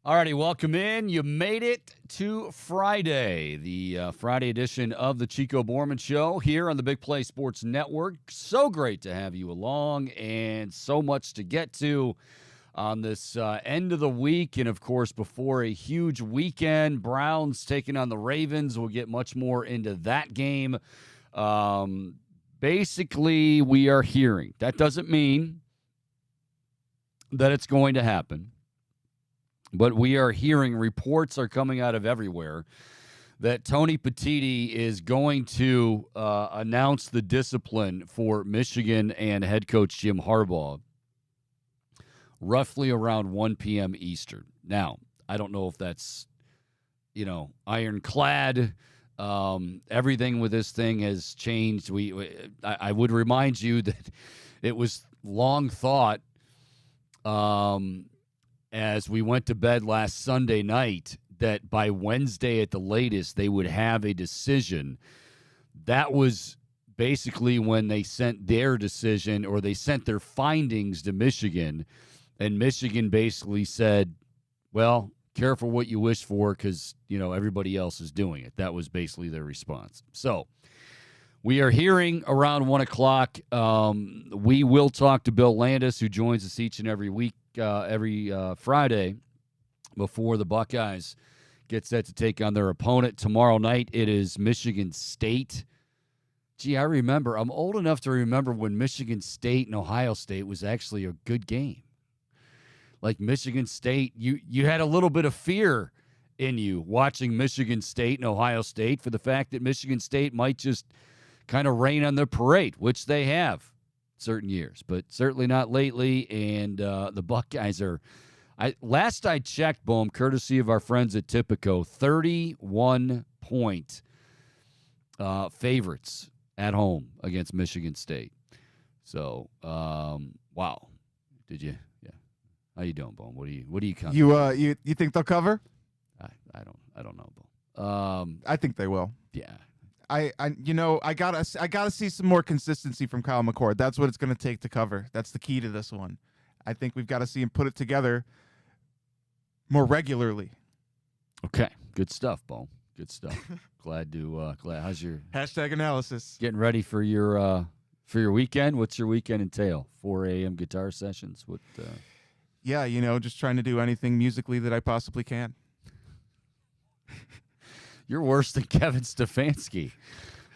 All righty, welcome in. You made it to Friday, the Friday edition of the Chico Borman Show here on the Big Play Sports Network. So great to have you along and so much to get to on this end of the week. And, of course, before a huge weekend, Browns taking on the Ravens. We'll get much more into that game. Basically, we are hearing. That doesn't mean that it's going to happen. But we are hearing, reports are coming out of everywhere, that Tony Petitti is going to announce the discipline for Michigan and head coach Jim Harbaugh roughly around 1 p.m. Eastern. Now, I don't know if that's, ironclad. Everything with this thing has changed. I would remind you that it was long thought as we went to bed last Sunday night, that by Wednesday at the latest, they would have a decision. That was basically when they sent their decision, or they sent their findings to Michigan, and Michigan basically said, well, careful what you wish for because, everybody else is doing it. That was basically their response. So we are hearing around 1 o'clock. We will talk to Bill Landis, who joins us each and every week, every Friday before the Buckeyes get set to take on their opponent. Tomorrow night, it is Michigan State. Gee, I remember. I'm old enough to remember when Michigan State and Ohio State was actually a good game. Like Michigan State, you had a little bit of fear in you watching Michigan State and Ohio State for the fact that Michigan State might just kind of rain on their parade, which they have certain years, but certainly not lately. And the Buckeyes are, last I checked, Boom, courtesy of our friends at Tipico, 31-point favorites at home against Michigan State. So, wow. Did you? Yeah. How you doing, Boom? What do you count? You think they'll cover? I don't know, Boom. I think they will. Yeah. I gotta see some more consistency from Kyle McCord. That's what it's going to take to cover. That's the key to this one. I think we've got to see him put it together more regularly. Okay, good stuff, Bo. Good stuff. Glad. How's your hashtag analysis? Getting ready for your weekend. What's your weekend entail? 4 a.m. guitar sessions. What? Yeah, just trying to do anything musically that I possibly can. You're worse than Kevin Stefanski.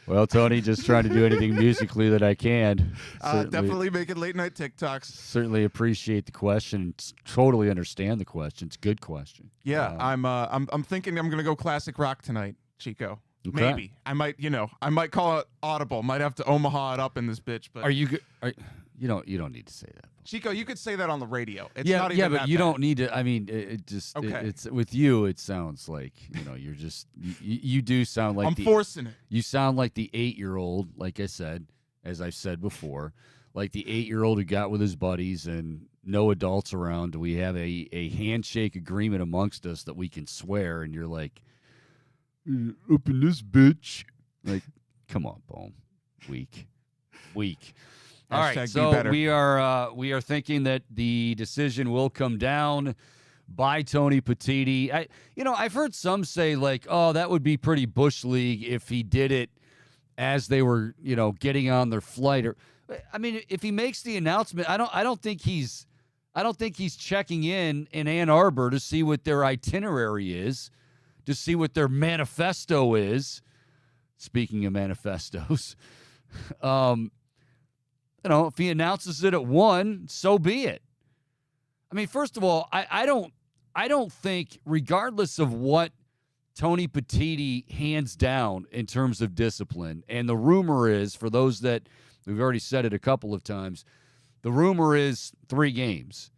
Well, Tony, just trying to do anything musically that I can. Definitely making late night TikToks. Certainly appreciate the question. Totally understand the question. It's a good question. Yeah, I'm thinking I'm gonna go classic rock tonight, Chico. Okay. Maybe I might call it audible. Might have to Omaha it up in this bitch. But are you good? You don't need to say that. Chico, you could say that on the radio. It's yeah, not even but that you bad. don't need to. I mean, it's with you. It sounds like you're just you do sound like I'm forcing it. You sound like the 8-year-old, like I said, as I've said before, like the 8-year-old who got with his buddies and no adults around. We have a handshake agreement amongst us that we can swear, and you're like, up in this bitch. Like, come on, Boom. Weak. All right, so we are thinking that the decision will come down by Tony Petitti. I've heard some say like, oh, that would be pretty Bush League if he did it as they were, getting on their flight. Or, I mean, if he makes the announcement, I don't think he's checking in Ann Arbor to see what their itinerary is, to see what their manifesto is. Speaking of manifestos, if he announces it at 1, so be it. I mean, first of all, I don't think, regardless of what Tony Petitti hands down in terms of discipline, and the rumor is, for those that we've already said it a couple of times, the rumor is 3 games.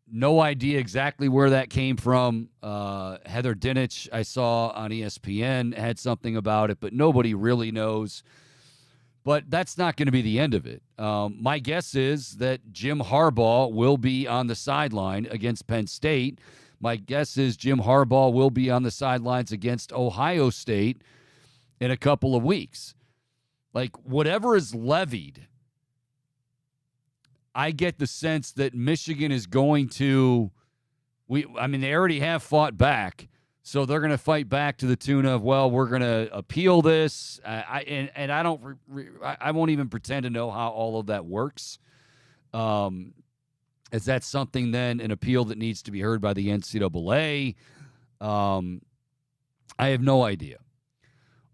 No idea exactly where that came from. Heather Dinich, I saw on ESPN, had something about it, but nobody really knows. But that's not going to be the end of it. My guess is that Jim Harbaugh will be on the sideline against Penn State. My guess is Jim Harbaugh will be on the sidelines against Ohio State in a couple of weeks. Like, whatever is levied, I get the sense that Michigan is going to they already have fought back, so they're going to fight back to the tune of, well, we're going to appeal this. I won't even pretend to know how all of that works. Is that something then, an appeal that needs to be heard by the NCAA? I have no idea.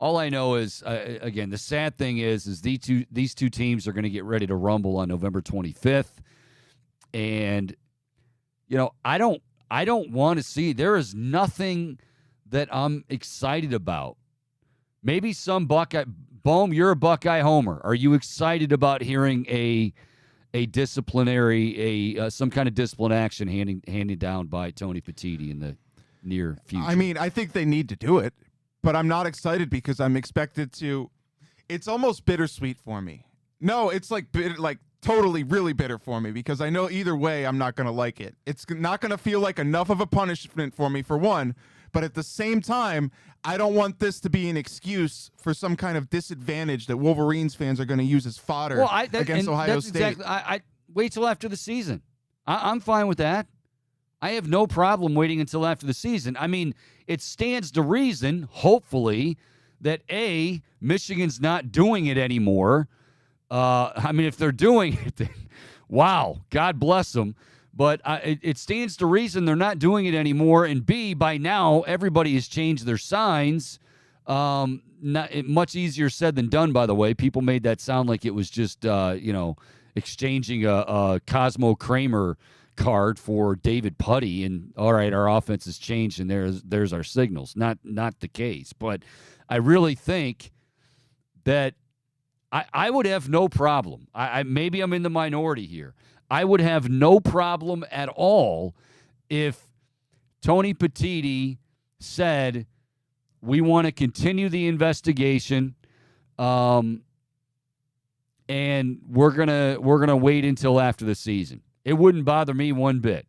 All I know is, again, the sad thing is these two teams are going to get ready to rumble on November 25th, and I don't want to see. There is nothing that I'm excited about. Maybe some Buckeye. Bohm, you're a Buckeye homer. Are you excited about hearing a disciplinary, some kind of discipline action handed down by Tony Petitti in the near future? I mean, I think they need to do it, but I'm not excited because I'm expected to. It's almost bittersweet for me. No, it's like totally really bitter for me because I know either way I'm not going to like it. It's not going to feel like enough of a punishment for me, for one, but at the same time, I don't want this to be an excuse for some kind of disadvantage that Wolverines fans are going to use as fodder against Ohio State. Exactly, I wait till after the season. I'm fine with that. I have no problem waiting until after the season. I mean, it stands to reason, hopefully, that A, Michigan's not doing it anymore. If they're doing it, then, wow, God bless them. But it stands to reason they're not doing it anymore. And B, by now, everybody has changed their signs. Much easier said than done, by the way. People made that sound like it was just, exchanging a Cosmo Kramer card for David Putty. And, all right, our offense has changed, and there's our signals. Not the case. But I really think that I would have no problem. Maybe I'm in the minority here. I would have no problem at all if Tony Petitti said, we want to continue the investigation, and we're gonna wait until after the season. It wouldn't bother me one bit.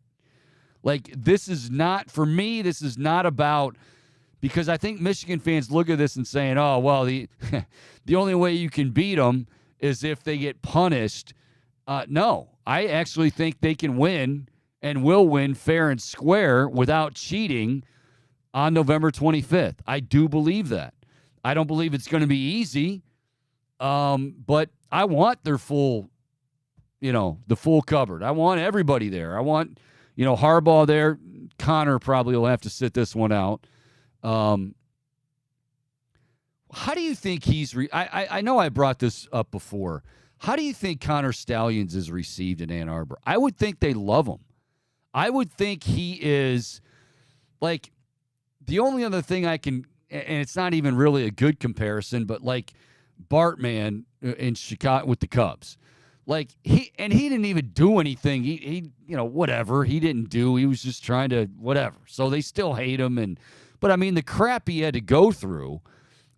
Like, this is not, for me, this is not about, because I think Michigan fans look at this and saying, oh, well, the only way you can beat them is if they get punished. No, I actually think they can win and will win fair and square without cheating on November 25th. I do believe that. I don't believe it's going to be easy, but I want their full, the full cupboard. I want everybody there. I want, Harbaugh there. Connor probably will have to sit this one out. How do you think he's I know I brought this up before. How do you think Connor Stallions is received in Ann Arbor? I would think they love him. I would think he is, like, the only other thing I can, and it's not even really a good comparison, but like Bartman in Chicago with the Cubs. Like, he didn't even do anything. He whatever. He didn't do. He was just trying to whatever. So they still hate him. But I mean, the crap he had to go through,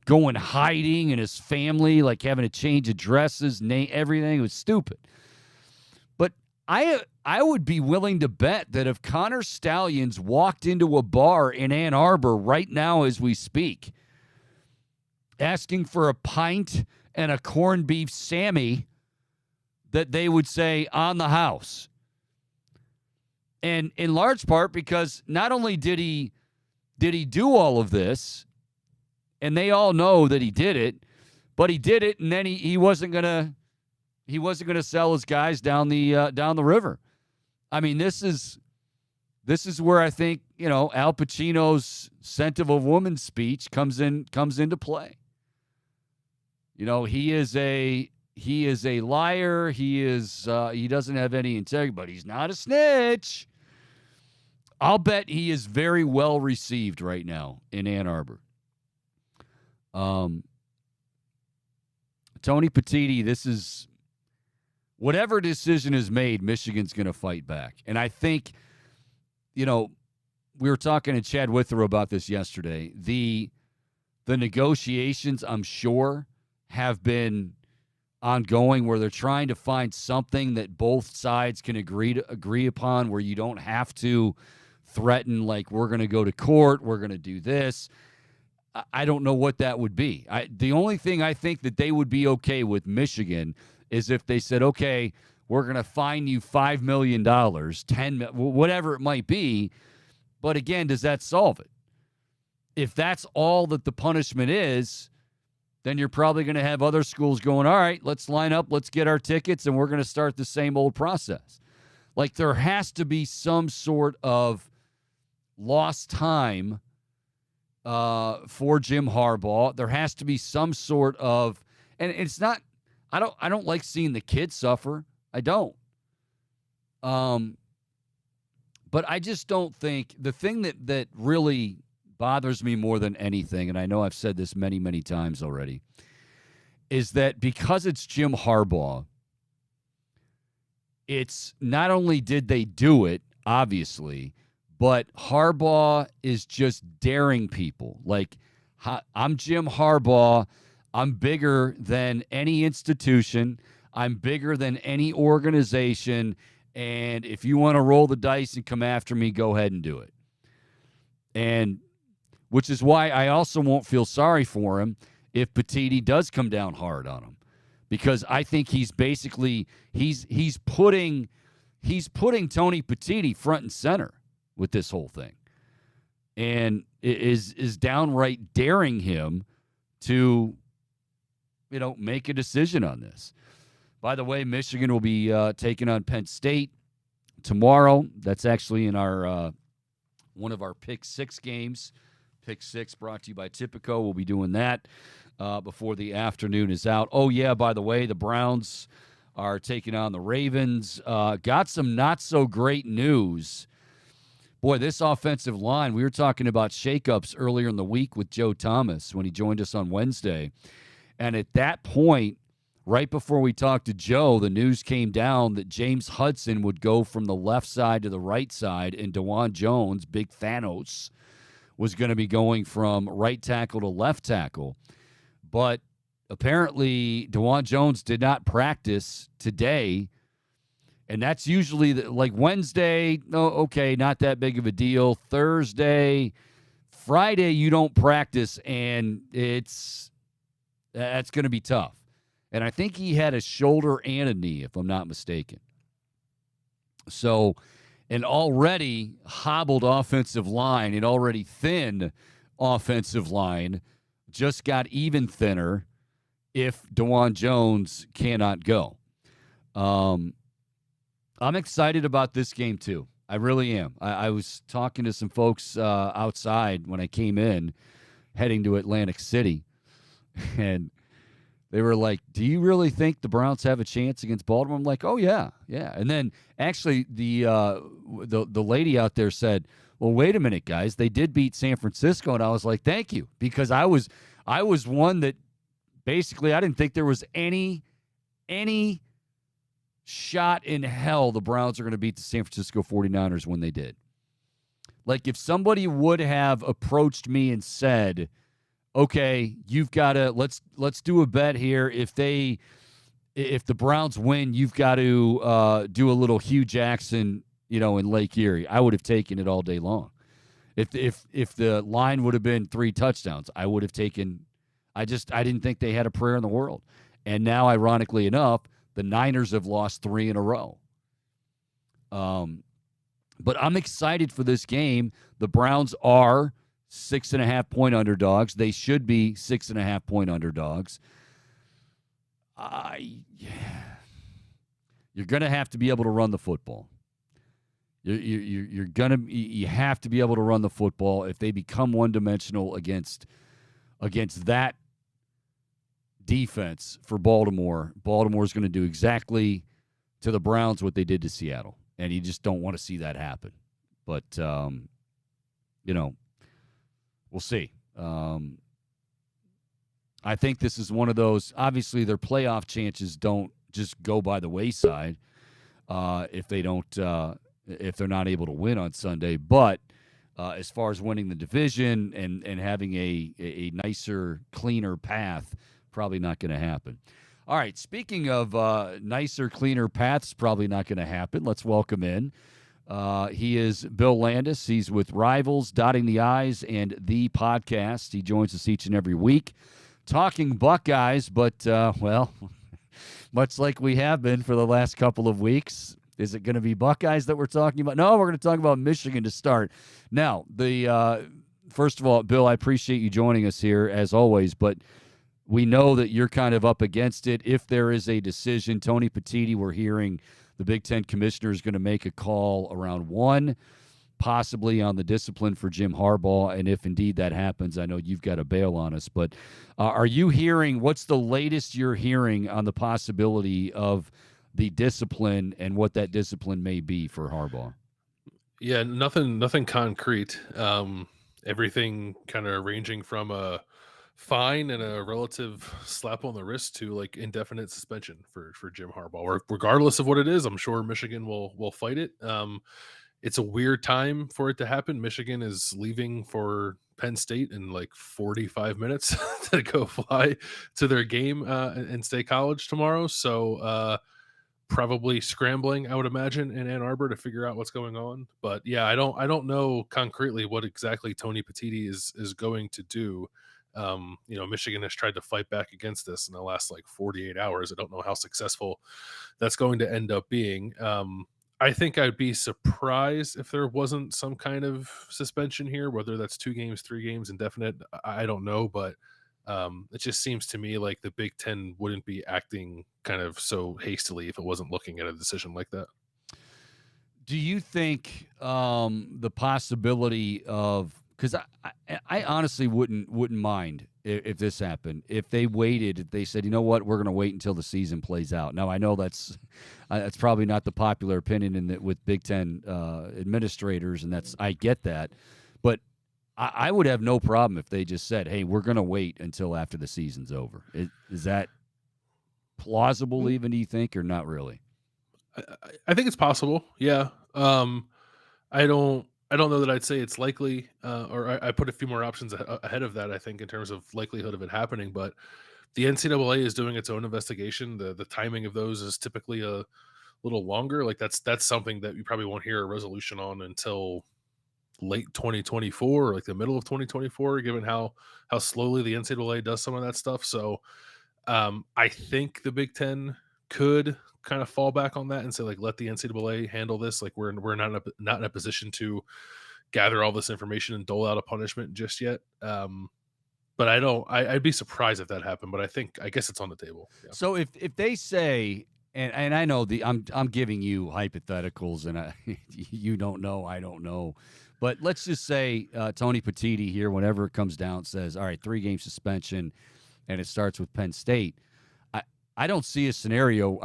going hiding, and his family, like, having to change addresses, name, everything, it was stupid. But I would be willing to bet that if Connor Stallions walked into a bar in Ann Arbor right now as we speak, asking for a pint and a corned beef Sammy, that they would say, on the house. And in large part because not only did he do all of this, and they all know that he did it, but he did it, and then he wasn't gonna sell his guys down the river. I mean, this is where I think, Al Pacino's Scent of a Woman speech comes into play. He is a liar. He doesn't have any integrity, but he's not a snitch. I'll bet he is very well received right now in Ann Arbor. Tony Petitti, this is whatever decision is made, Michigan's going to fight back. And I think you know, we were talking to Chad Withrow about this yesterday. The negotiations, I'm sure, have been ongoing where they're trying to find something that both sides can agree upon, where you don't have to threaten, like, we're going to go to court, we're going to do this. I don't know what that would be. The only thing I think that they would be okay with Michigan is if they said, okay, we're going to fine you $5 million, $10 million, whatever it might be. But again, does that solve it? If that's all that the punishment is, then you're probably going to have other schools going, all right, let's line up, let's get our tickets, and we're going to start the same old process. Like, there has to be some sort of lost time for Jim Harbaugh. There has to be some sort of, and it's not, I don't like seeing the kids suffer. I don't. But I just don't think, the thing that really bothers me more than anything, and I know I've said this many, many times already, is that because it's Jim Harbaugh, it's not only did they do it, obviously, but Harbaugh is just daring people. Like, I'm Jim Harbaugh. I'm bigger than any institution. I'm bigger than any organization. And if you want to roll the dice and come after me, go ahead and do it. And which is why I also won't feel sorry for him if Petitti does come down hard on him, because I think he's basically he's putting Tony Petitti front and center with this whole thing, and is downright daring him to, make a decision on this. By the way, Michigan will be taking on Penn State tomorrow. That's actually in our one of our Pick 6 games. Pick 6 brought to you by Tipico. We'll be doing that before the afternoon is out. Oh, yeah, by the way, the Browns are taking on the Ravens. Got some not-so-great news. Boy, this offensive line, we were talking about shakeups earlier in the week with Joe Thomas when he joined us on Wednesday. And at that point, right before we talked to Joe, the news came down that James Hudson would go from the left side to the right side, and DeJuan Jones, Big Thanos, was going to be going from right tackle to left tackle. But apparently DeJuan Jones did not practice today, and that's usually like Wednesday, okay, not that big of a deal. Thursday, Friday, you don't practice, and that's going to be tough. And I think he had a shoulder and a knee, if I'm not mistaken. So an already hobbled offensive line, an already thin offensive line, just got even thinner if DeJuan Jones cannot go. I'm excited about this game, too. I really am. I was talking to some folks outside when I came in, heading to Atlantic City, and they were like, do you really think the Browns have a chance against Baltimore? I'm like, oh, yeah. And then actually the lady out there said, well, wait a minute, guys. They did beat San Francisco. And I was like, thank you, because I was one that basically I didn't think there was any shot in hell the Browns are going to beat the San Francisco 49ers when they did. Like, if somebody would have approached me and said, okay, you've got to let's do a bet here. If the Browns win, you've got to do a little Hugh Jackson, in Lake Erie, I would have taken it all day long. If the line would have been 3 touchdowns, I would have taken. I didn't think they had a prayer in the world. And now, ironically enough, the Niners have lost 3 in a row. But I'm excited for this game. The Browns are 6.5-point underdogs. They should be 6.5-point underdogs. You're going to have to be able to run the football. You have to be able to run the football. If they become one-dimensional against that defense for Baltimore, Baltimore's going to do exactly to the Browns what they did to Seattle, and you just don't want to see that happen. But we'll see. I think this is one of those. Obviously, their playoff chances don't just go by the wayside if they don't if they're not able to win on Sunday. But as far as winning the division and having a nicer, cleaner path, probably not going to happen. All right, speaking of nicer, cleaner paths, probably not going to happen. Let's welcome in. He is Bill Landis. He's with Rivals, Dotting the I's, and The Podcast. He joins us each and every week, talking Buckeyes, but, well, much like we have been for the last couple of weeks, is it going to be Buckeyes that we're talking about? No, we're going to talk about Michigan to start. Now, first of all, Bill, I appreciate you joining us here, as always, but we know that you're kind of up against it. If there is a decision, Tony Petitti, we're hearing the Big Ten commissioner is going to make a call around 1, possibly on the discipline for Jim Harbaugh. And if indeed that happens, I know you've got to bail on us. But are you hearing, what's the latest you're hearing on the possibility of the discipline and what that discipline may be for Harbaugh? Yeah, nothing concrete. Everything kind of ranging from a fine and a relative slap on the wrist to like indefinite suspension for Jim Harbaugh. Or regardless of what it is, I'm sure Michigan will fight it. It's a weird time for it to happen. Michigan is leaving for Penn State in like 45 minutes to go fly to their game in State College tomorrow. So probably scrambling, I would imagine, in Ann Arbor to figure out what's going on. But yeah, I don't know concretely what exactly Tony Petitti is going to do. Michigan has tried to fight back against this in the last like 48 hours. I don't know how successful that's going to end up being. I think I'd be surprised if there wasn't some kind of suspension here, whether that's 2 games, 3 games, indefinite. I don't know, but it just seems to me like the Big Ten wouldn't be acting kind of so hastily if it wasn't looking at a decision like that. Do you think the possibility of, because I honestly wouldn't mind if this happened, if they waited, if they said, you know what, we're going to wait until the season plays out. Now, I know that's probably not the popular opinion with Big Ten administrators, and I get that, but I would have no problem if they just said, hey, we're going to wait until after the season's over. Is that plausible even, do you think, or not really? I think it's possible. Yeah. I don't know that I'd say it's likely, or I put a few more options ahead of that, I think, in terms of likelihood of it happening. But the NCAA is doing its own investigation. The timing of those is typically a little longer. Like that's something that you probably won't hear a resolution on until late 2024 or like the middle of 2024, given how slowly the NCAA does some of that stuff. So I think the Big Ten could kind of fall back on that and say, like, let the NCAA handle this. Like we're not in a position to gather all this information and dole out a punishment just yet. But I'd be surprised if that happened, but I guess it's on the table. Yeah. So if they say, and I know I'm giving you hypotheticals, and you don't know, I don't know, but let's just say Tony Petitti here, whenever it comes down, says, all right, 3-game suspension, and it starts with Penn State. I don't see a scenario.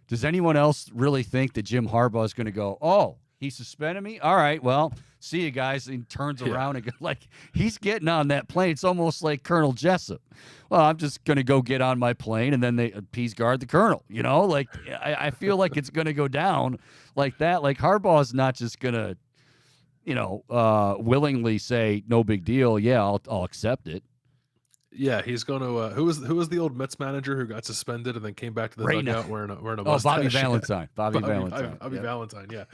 Does anyone else really think that Jim Harbaugh is going to go, oh, he suspended me? All right, well, see you guys. And turns around and like he's getting on that plane. It's almost like Colonel Jessup. Well, I'm just going to go get on my plane, and then they peace guard the colonel. Like I feel like it's going to go down like that. Like Harbaugh's not just going to, willingly say no big deal. Yeah, I'll accept it. Yeah, he's going to. Who was the old Mets manager who got suspended and then came back to the dugout wearing a mustache? Bobby Valentine. Bobby Valentine. Yeah,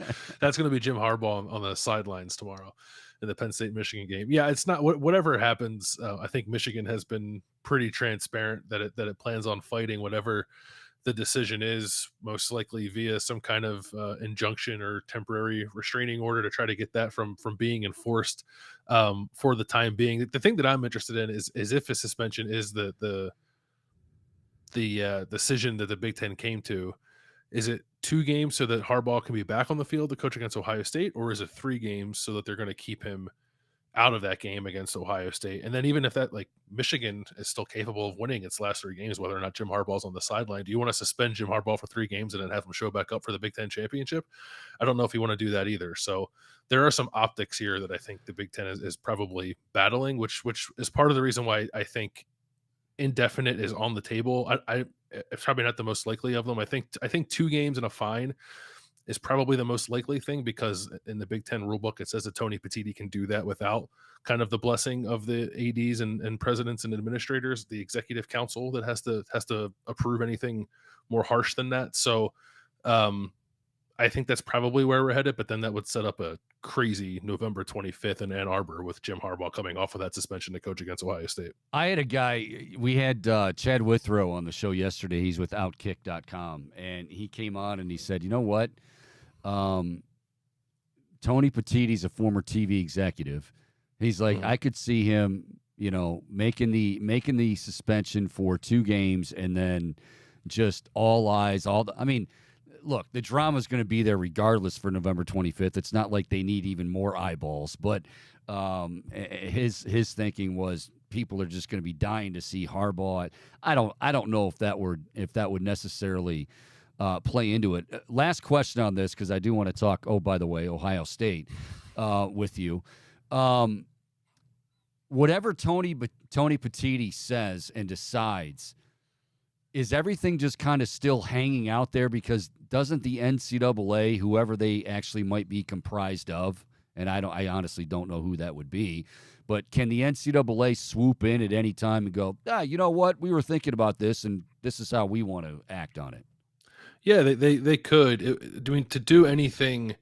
that's going to be Jim Harbaugh on the sidelines tomorrow in the Penn State Michigan game. Yeah, it's not whatever happens. I think Michigan has been pretty transparent that it plans on fighting whatever the decision is, most likely via some kind of injunction or temporary restraining order to try to get that from being enforced for the time being. The thing that I'm interested in is if a suspension is the decision that the Big Ten came to. Is it 2 games so that Harbaugh can be back on the field to coach against Ohio State, or is it 3 games so that they're going to keep him out of that game against Ohio State? And then even if that, like, Michigan is still capable of winning its last 3 games, whether or not Jim Harbaugh's on the sideline, do you want to suspend Jim Harbaugh for 3 games and then have him show back up for the Big Ten championship? I don't know if you want to do that either. So there are some optics here that I think the Big Ten is probably battling, which is part of the reason why I think indefinite is on the table. It's probably not the most likely of them. I think 2 games and a fine is probably the most likely thing, because in the Big Ten rulebook it says that Tony Petitti can do that without kind of the blessing of the ads and presidents and administrators, the executive council that has to approve anything more harsh than that. So I think that's probably where we're headed, but then that would set up a crazy November 25th in Ann Arbor with Jim Harbaugh coming off of that suspension to coach against Ohio State. I had a guy, we had Chad Withrow on the show yesterday. He's with Outkick.com, and he came on and he said, you know what? Tony Petitti's a former TV executive. He's like, I could see him, making the suspension for 2 games and then just all eyes, look, the drama is going to be there regardless for November 25th. It's not like they need even more eyeballs, but his thinking was people are just going to be dying to see Harbaugh. I don't know if that would necessarily play into it. Last question on this, because I do want to talk. Oh, by the way, Ohio State with you. Whatever Tony Petitti says and decides, is everything just kind of still hanging out there? Because doesn't the NCAA, whoever they actually might be comprised of, and I honestly don't know who that would be, but can the NCAA swoop in at any time and go, you know what, we were thinking about this, and this is how we want to act on it? Yeah, they could. To do anything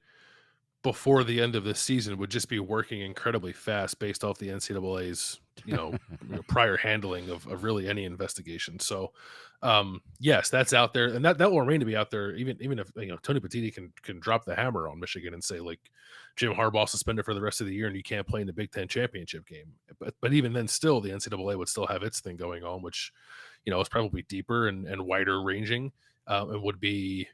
before the end of this season would just be working incredibly fast based off the NCAA's prior handling of really any investigation. So yes, that's out there, and that will remain to be out there, even if Tony Petitti can drop the hammer on Michigan and say, like, Jim Harbaugh suspended for the rest of the year and you can't play in the Big Ten championship game. But even then, still the NCAA would still have its thing going on, which is probably deeper and wider ranging, and would be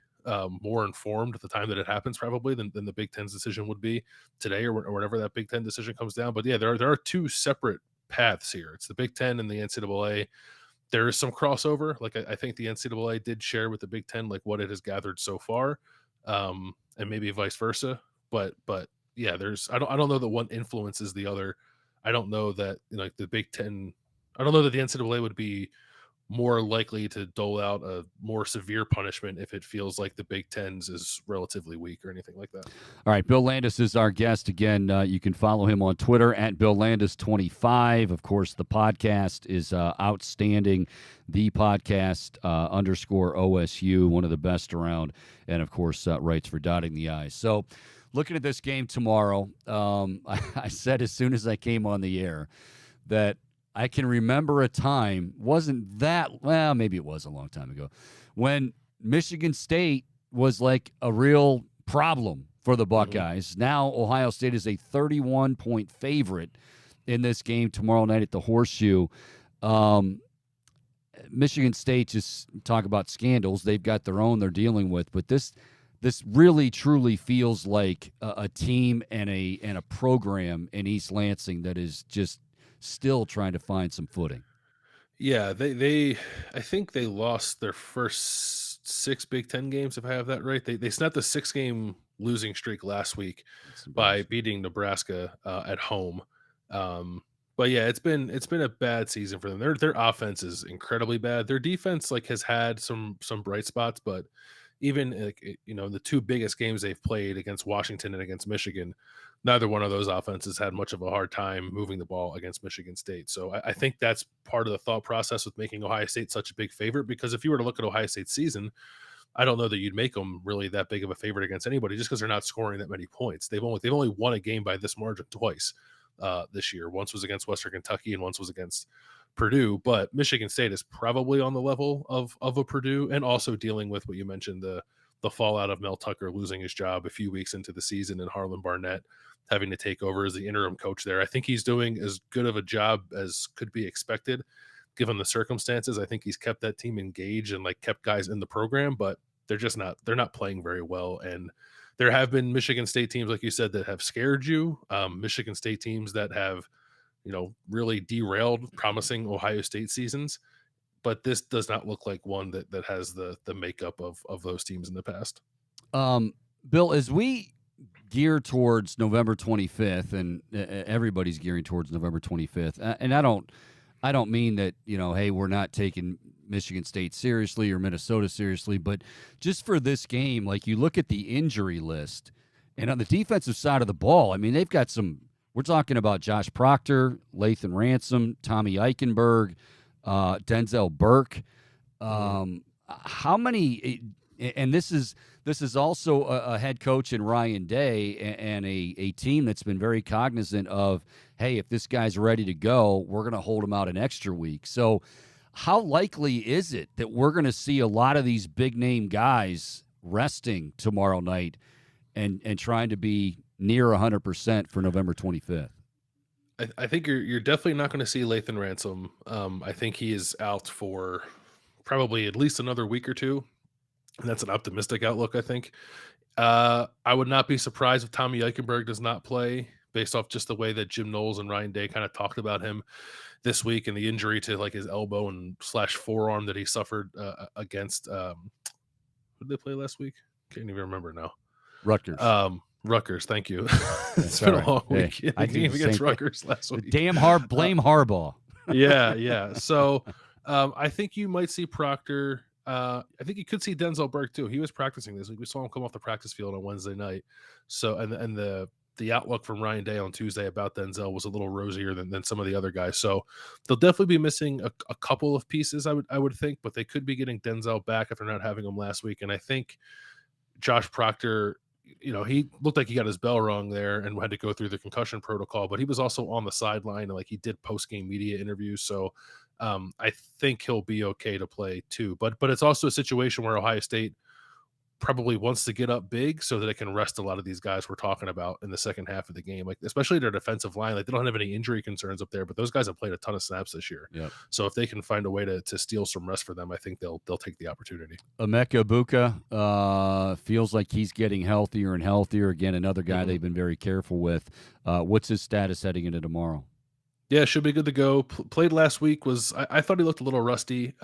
more informed at the time that it happens probably than the Big Ten's decision would be today or whenever that Big Ten decision comes down. But yeah, there are 2 separate paths here. It's the Big Ten and the NCAA. There is some crossover. Like I think the NCAA did share with the Big Ten like what it has gathered so far, and maybe vice versa. But yeah, I don't know that one influences the other. I don't know that the Big Ten. I don't know that the NCAA would be more likely to dole out a more severe punishment if it feels like the Big Ten's is relatively weak or anything like that. All right, Bill Landis is our guest again. You can follow him on Twitter at BillLandis25. Of course, the podcast is outstanding. The podcast _OSU, one of the best around, and of course writes for Dotting the I's. So, looking at this game tomorrow, I said as soon as I came on the air that I can remember a time, maybe it was a long time ago, when Michigan State was like a real problem for the Buckeyes. Now Ohio State is a 31-point favorite in this game tomorrow night at the Horseshoe. Michigan State, just talk about scandals. They've got their own they're dealing with, but this really truly feels like a team and a program in East Lansing that is just still trying to find some footing. Yeah, I think they lost their first 6 Big Ten games, if I have that right. They snapped a 6-game losing streak last week by beating Nebraska at home. But yeah, it's been a bad season for them. Their offense is incredibly bad. Their defense has had some bright spots, but even the 2 biggest games they've played against Washington and against Michigan, neither one of those offenses had much of a hard time moving the ball against Michigan State. So I think that's part of the thought process with making Ohio State such a big favorite, because if you were to look at Ohio State's season, I don't know that you'd make them really that big of a favorite against anybody just because they're not scoring that many points. They've only won a game by this margin twice this year. Once was against Western Kentucky and once was against Purdue, but Michigan State is probably on the level of a Purdue, and also dealing with what you mentioned, the fallout of Mel Tucker losing his job a few weeks into the season and Harlan Barnett having to take over as the interim coach there. I think he's doing as good of a job as could be expected given the circumstances. I think he's kept that team engaged and kept guys in the program, but they're not playing very well. And there have been Michigan State teams, like you said, that have scared you. Michigan State teams that have, really derailed promising Ohio State seasons. But this does not look like one that has the makeup of those teams in the past. Bill, as we gear towards November 25th, and everybody's gearing towards November 25th, and I don't mean that, hey, we're not taking Michigan State seriously or Minnesota seriously, but just for this game, like you look at the injury list, and on the defensive side of the ball, I mean, they've got some. We're talking about Josh Proctor, Lathan Ransom, Tommy Eichenberg, Denzel Burke. How many? And this is also a head coach in Ryan Day and a team that's been very cognizant of, hey, if this guy's ready to go, we're going to hold him out an extra week. So how likely is it that we're going to see a lot of these big name guys resting tomorrow night and trying to be near 100% for November 25th? I think you're definitely not going to see Lathan Ransom. I think he is out for probably at least another week or two, and that's an optimistic outlook, I think. I would not be surprised if Tommy Eichenberg does not play, based off just the way that Jim Knowles and Ryan Day kind of talked about him this week and the injury to like his elbow and slash forearm that he suffered against. Who did they play last week? Can't even remember now. Rutgers. Rutgers, thank you. It's all been right. a long Hey, week. I The do game the against same thing. Rutgers last week. Damn blame Harbaugh. Yeah. So I think you might see Proctor. I think you could see Denzel Burke too. He was practicing this week. We saw him come off the practice field on Wednesday night. So and the outlook from Ryan Day on Tuesday about Denzel was a little rosier than some of the other guys. So they'll definitely be missing a couple of pieces, I would think, but they could be getting Denzel back if they're not having him last week. And I think Josh Proctor, he looked like he got his bell rung there and had to go through the concussion protocol, but he was also on the sideline and like he did post-game media interviews. So I think he'll be okay to play too. But it's also a situation where Ohio State probably wants to get up big so that it can rest a lot of these guys we're talking about in the second half of the game, like especially their defensive line. Like they don't have any injury concerns up there, but those guys have played a ton of snaps this year. Yep. So if they can find a way to steal some rest for them, I think they'll take the opportunity. Emeka Egbuka feels like he's getting healthier and healthier. Again, another guy they've been very careful with. What's his status heading into tomorrow? Yeah, should be good to go. Played last week. I thought he looked a little rusty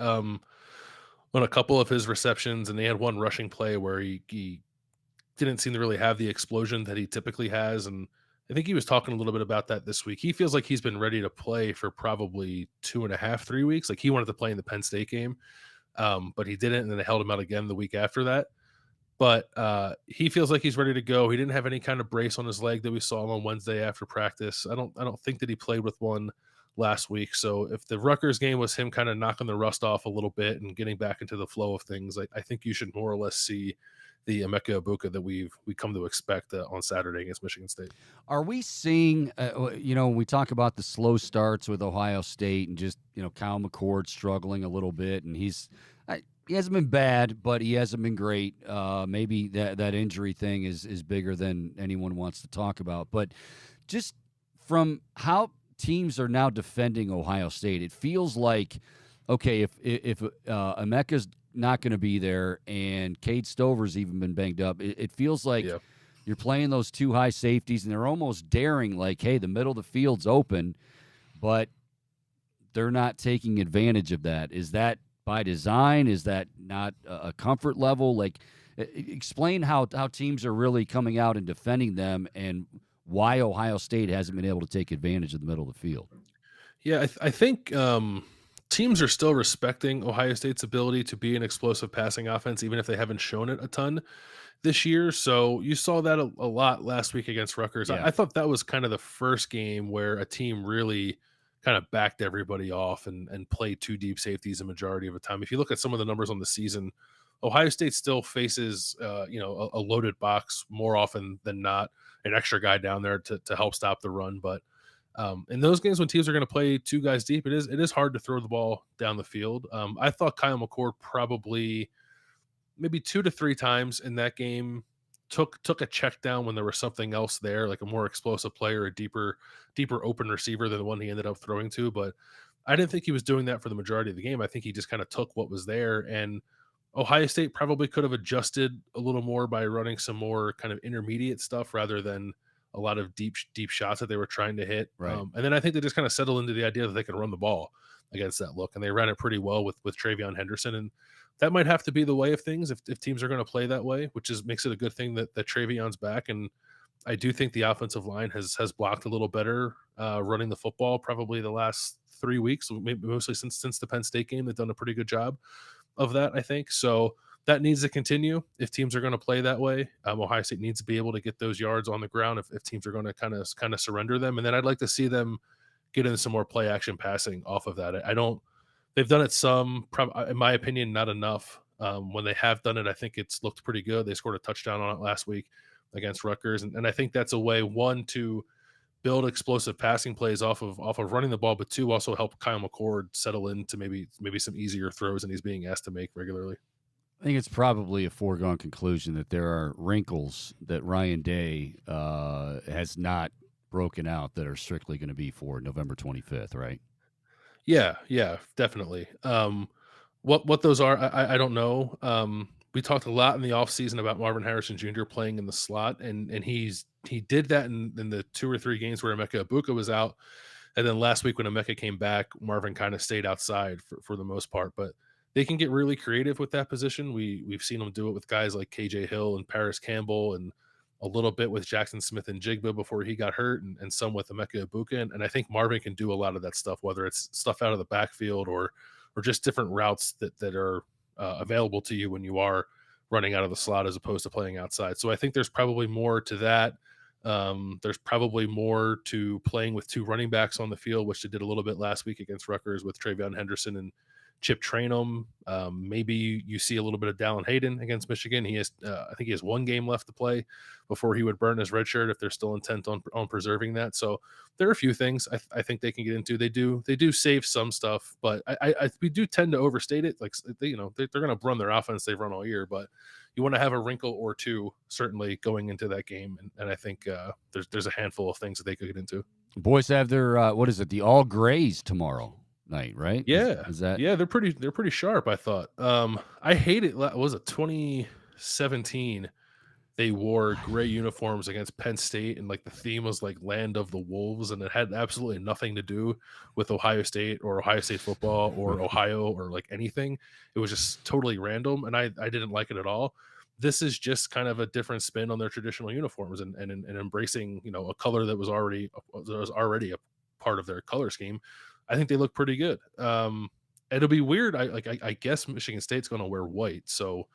on a couple of his receptions, and they had one rushing play where he didn't seem to really have the explosion that he typically has. And I think he was talking a little bit about that this week. He feels like he's been ready to play for probably 2.5, 3 weeks. Like he wanted to play in the Penn State game, but he didn't, and then they held him out again the week after that. But he feels like he's ready to go. He didn't have any kind of brace on his leg that we saw him on Wednesday after practice. I don't think that he played with one last week. So if the Rutgers game was him kind of knocking the rust off a little bit and getting back into the flow of things, I think you should more or less see the Emeka Egbuka that we come to expect on Saturday against Michigan State. Are we seeing, when we talk about the slow starts with Ohio State and just, Kyle McCord struggling a little bit, and he hasn't been bad, but he hasn't been great. Maybe that injury thing is bigger than anyone wants to talk about. But just from how teams are now defending Ohio State, it feels like, okay, if Emeka's not going to be there and Cade Stover's even been banged up, it feels like you're playing those two high safeties and they're almost daring, like, hey, the middle of the field's open, but they're not taking advantage of that. Is that by design? Is that not a comfort level? Like, explain how teams are really coming out and defending them and why Ohio State hasn't been able to take advantage of the middle of the field. Yeah, I think teams are still respecting Ohio State's ability to be an explosive passing offense, even if they haven't shown it a ton this year. So you saw that a lot last week against Rutgers. Yeah. I thought that was kind of the first game where a team really kind of backed everybody off and played two deep safeties a majority of the time. If you look at some of the numbers on the season, Ohio State still faces a loaded box more often than not, an extra guy down there to help stop the run. But in those games when teams are going to play two guys deep, it is hard to throw the ball down the field. I thought Kyle McCord probably maybe 2 to 3 times in that game took a check down when there was something else there, like a more explosive player, a deeper open receiver than the one he ended up throwing to. But I didn't think he was doing that for the majority of the game. I think he just kind of took what was there, and Ohio State probably could have adjusted a little more by running some more kind of intermediate stuff rather than a lot of deep shots that they were trying to hit. Right. And then I think they just kind of settled into the idea that they can run the ball against that look, and they ran it pretty well with Travion Henderson. And that might have to be the way of things if teams are going to play that way, which makes it a good thing that Travion's back. And I do think the offensive line has blocked a little better running the football probably the last 3 weeks, maybe mostly since the Penn State game. They've done a pretty good job of that, I think. So that needs to continue if teams are going to play that way. Ohio State needs to be able to get those yards on the ground if teams are going to kind of surrender them. And then I'd like to see them get in some more play action passing off of that. I don't. They've done it some, in my opinion, not enough. When they have done it, I think it's looked pretty good. They scored a touchdown on it last week against Rutgers, and I think that's a way, one, to build explosive passing plays off of running the ball, but two, also help Kyle McCord settle into maybe some easier throws than he's being asked to make regularly. I think it's probably a foregone conclusion that there are wrinkles that Ryan Day has not broken out that are strictly going to be for November 25th, right? Yeah, definitely. What those are, I don't know. We talked a lot in the offseason about Marvin Harrison Jr. playing in the slot, and he did that in the 2 or 3 games where Emeka Egbuka was out, and then last week when Emeka came back, Marvin kind of stayed outside for the most part. But they can get really creative with that position. We've seen them do it with guys like KJ Hill and Paris Campbell, and a little bit with Jackson Smith and Jigba before he got hurt, and some with Emeka Egbuka. And I think Marvin can do a lot of that stuff, whether it's stuff out of the backfield or just different routes that are available to you when you are running out of the slot as opposed to playing outside. So I think there's probably more to that. There's probably more to playing with 2 running backs on the field, which they did a little bit last week against Rutgers with Travion Henderson and Chip Trainum. Maybe you see a little bit of Dallin Hayden against Michigan. He has, I think he has 1 game left to play before he would burn his red shirt if they're still intent on preserving that. So there are a few things I think they can get into. They do save some stuff, but we do tend to overstate it. Like they're going to run their offense they've run all year, but you want to have a wrinkle or two certainly going into that game, and I think there's a handful of things that they could get into. Boys have their what is it? The All Grays tomorrow night, right? Yeah, is that? Yeah, they're pretty sharp. I thought. I hate it. Was it 2017? They wore gray uniforms against Penn State, and like the theme was like Land of the Wolves, and it had absolutely nothing to do with Ohio State or Ohio State football or Ohio or like anything. It was just totally random, and I didn't like it at all. This is just kind of a different spin on their traditional uniforms and embracing a color that was already a part of their color scheme. I think they look pretty good. It'll be weird. I guess Michigan State's going to wear white, so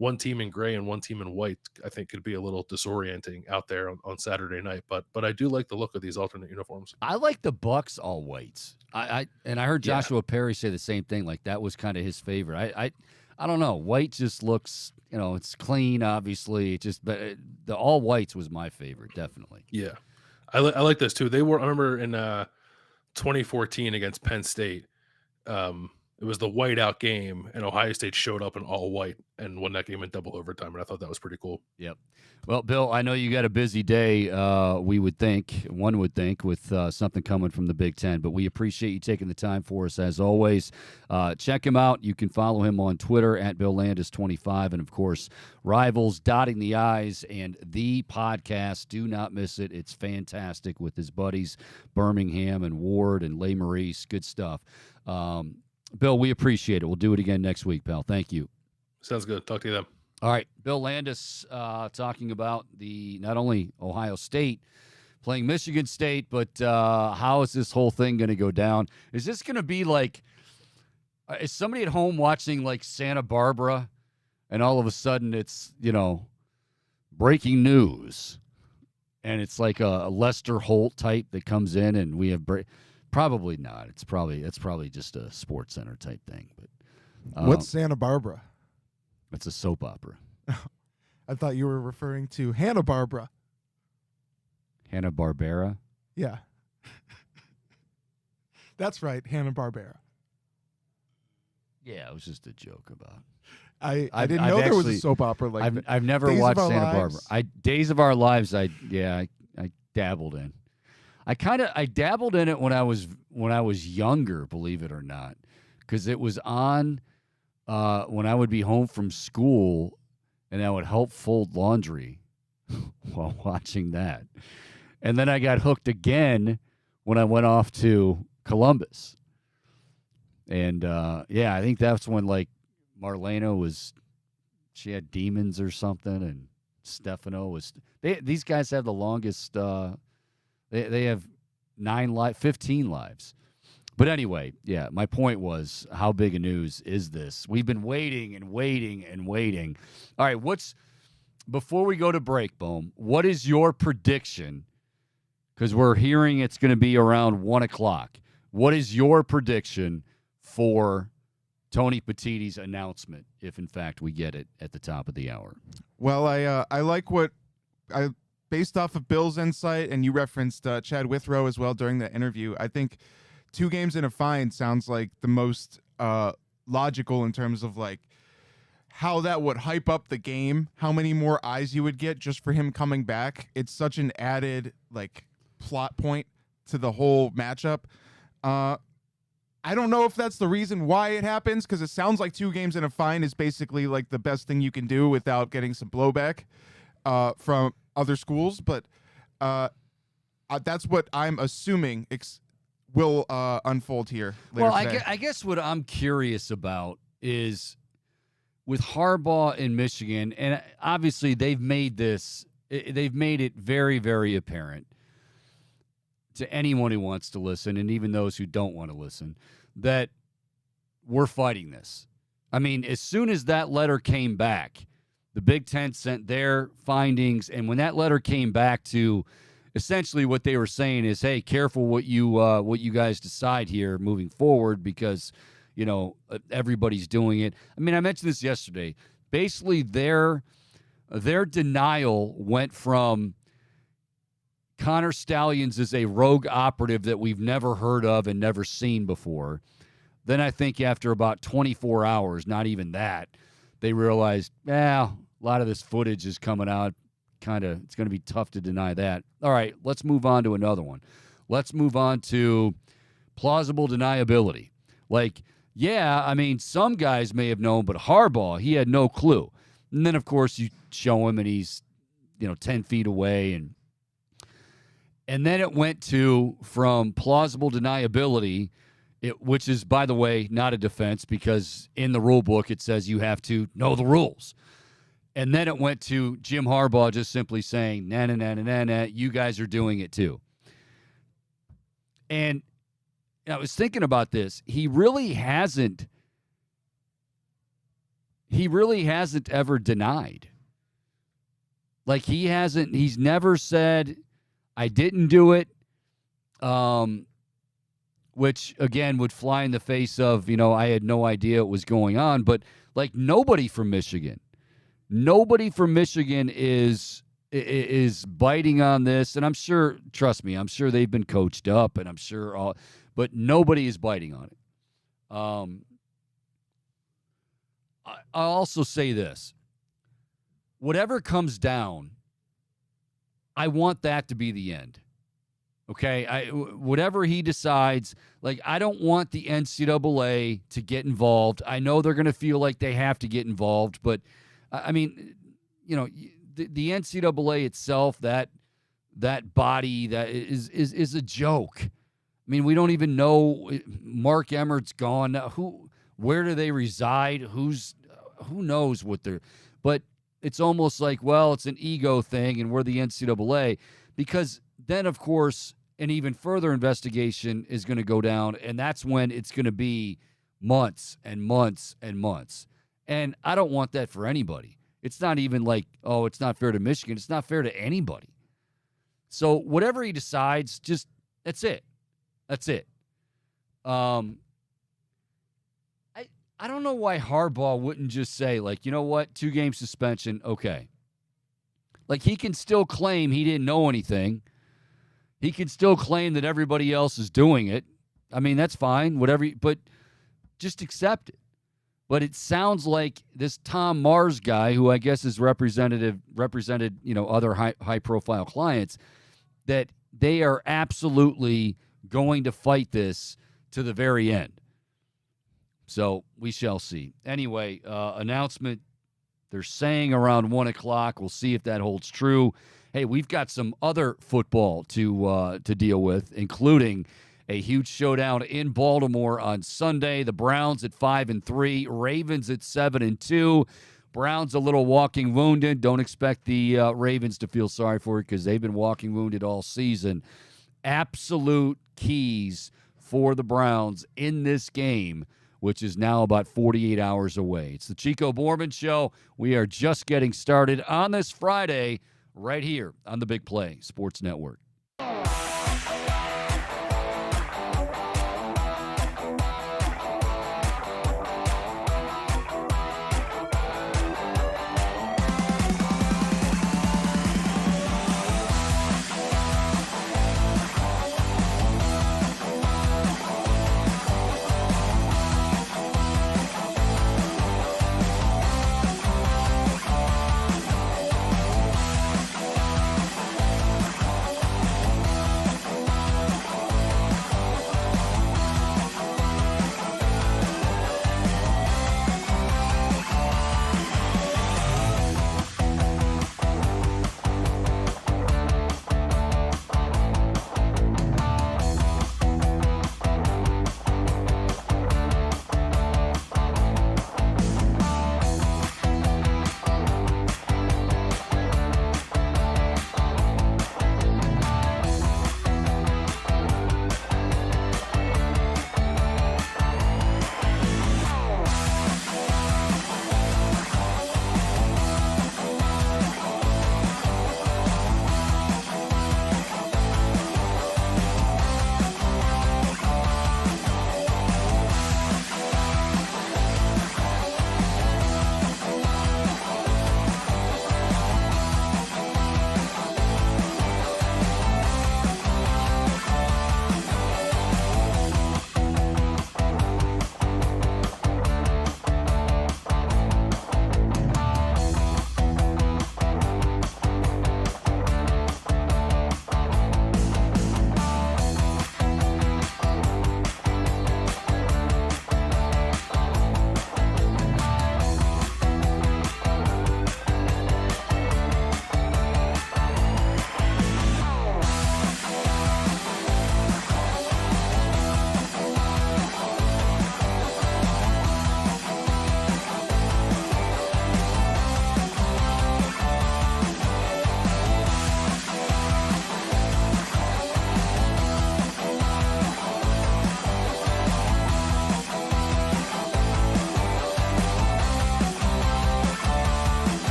one team in gray and one team in white, I think, could be a little disorienting out there on Saturday night. But I do like the look of these alternate uniforms. I like the Bucks all whites. I heard Joshua Perry say the same thing. Like that was kind of his favorite. I don't know. White just looks, it's clean, obviously. But the all whites was my favorite, definitely. Yeah, I like this too. I remember in 2014 against Penn State. It was the whiteout game, and Ohio State showed up in all white and won that game in double overtime, and I thought that was pretty cool. Yep. Well, Bill, I know you got a busy day, one would think, with something coming from the Big Ten, but we appreciate you taking the time for us, as always. Check him out. You can follow him on Twitter, at BillLandis25, and, of course, Rivals, Dotting the I's, and the podcast. Do not miss it. It's fantastic with his buddies, Birmingham and Ward and Les Maurice. Good stuff. Bill, we appreciate it. We'll do it again next week, pal. Thank you. Sounds good. Talk to you then. All right. Bill Landis talking about not only Ohio State playing Michigan State, but how is this whole thing going to go down? Is this going to be like, is somebody at home watching like Santa Barbara and all of a sudden it's, breaking news and it's like a Lester Holt type that comes in and we have probably not. That's probably just a Sports Center type thing. But what's Santa Barbara? It's a soap opera. I thought you were referring to Hanna-Barbera. Hanna-Barbera? Yeah. That's right, Hanna-Barbera. Yeah, it was just a joke about. I didn't know there was a soap opera like that. I've never watched Santa Barbara. Days of Our Lives. I dabbled in. I dabbled in it when I was younger, believe it or not, because it was on when I would be home from school, and I would help fold laundry while watching that. And then I got hooked again when I went off to Columbus. And I think that's when like Marlena she had demons or something, and Stefano was. These guys have the longest. They have 15 lives. But anyway, yeah, my point was, how big a news is this? We've been waiting and waiting and waiting. All right, before we go to break, Boom, what is your prediction? Because we're hearing it's going to be around 1 o'clock. What is your prediction for Tony Petitti's announcement, if in fact we get it at the top of the hour? Well, I like what I based off of Bill's insight, and you referenced Chad Withrow as well during the interview. I think 2 games and a fine sounds like the most logical in terms of like how that would hype up the game, how many more eyes you would get just for him coming back. It's such an added like plot point to the whole matchup. I don't know if that's the reason why it happens, because it sounds like 2 games and a fine is basically like the best thing you can do without getting some blowback from other schools. But that's what I'm assuming will unfold here later today. I guess what I'm curious about is with Harbaugh in Michigan, and obviously they've made it very, very apparent to anyone who wants to listen, and even those who don't want to listen, that we're fighting this. I mean, as soon as that letter came back, the Big Ten sent their findings, and when that letter came back to essentially what they were saying is, hey, careful what you guys decide here moving forward, because, you know, everybody's doing it. I mean, I mentioned this yesterday. Basically, their denial went from Connor Stalions is a rogue operative that we've never heard of and never seen before. Then I think after about 24 hours, not even that, they realized, a lot of this footage is coming out. It's going to be tough to deny that. All right, let's move on to another one. Let's move on to plausible deniability. Like, yeah, I mean, some guys may have known, but Harbaugh, he had no clue. And then, of course, you show him and he's, 10 feet away, and then it went from plausible deniability, which is, by the way, not a defense, because in the rule book it says you have to know the rules. And then it went to Jim Harbaugh just simply saying, nah, you guys are doing it too. And I was thinking about this. He really hasn't ever denied. Like, he's never said, I didn't do it, which, again, would fly in the face of, I had no idea what was going on. But, like, nobody from Michigan is biting on this. And I'm sure, trust me, I'm sure they've been coached up, and I'm sure but nobody is biting on it. I'll also say this. Whatever comes down, I want that to be the end. Okay? Whatever he decides, like, I don't want the NCAA to get involved. I know they're going to feel like they have to get involved, but, I mean, the NCAA itself, that body, that is a joke. I mean, we don't even know. Mark Emmert's gone. Where do they reside? Who knows what they're... But it's almost like, well, it's an ego thing, and we're the NCAA, because then, of course, an even further investigation is going to go down, and that's when it's going to be months and months and months. And I don't want that for anybody. It's not even like, oh, it's not fair to Michigan. It's not fair to anybody. So whatever he decides, just that's it. That's it. I don't know why Harbaugh wouldn't just say, like, you know what, 2-game suspension, okay. Like, he can still claim he didn't know anything. He can still claim that everybody else is doing it. I mean, that's fine, whatever, but just accept it. But it sounds like this Tom Mars guy, who I guess is represented, other high-profile clients, that they are absolutely going to fight this to the very end. So we shall see. Anyway, announcement, they're saying around 1 o'clock. We'll see if that holds true. Hey, we've got some other football to deal with, including a huge showdown in Baltimore on Sunday. The Browns at 5-3, Ravens at 7-2. Browns a little walking wounded. Don't expect the Ravens to feel sorry for it, because they've been walking wounded all season. Absolute keys for the Browns in this game, which is now about 48 hours away. It's the Chico Borman Show. We are just getting started on this Friday right here on the Big Play Sports Network.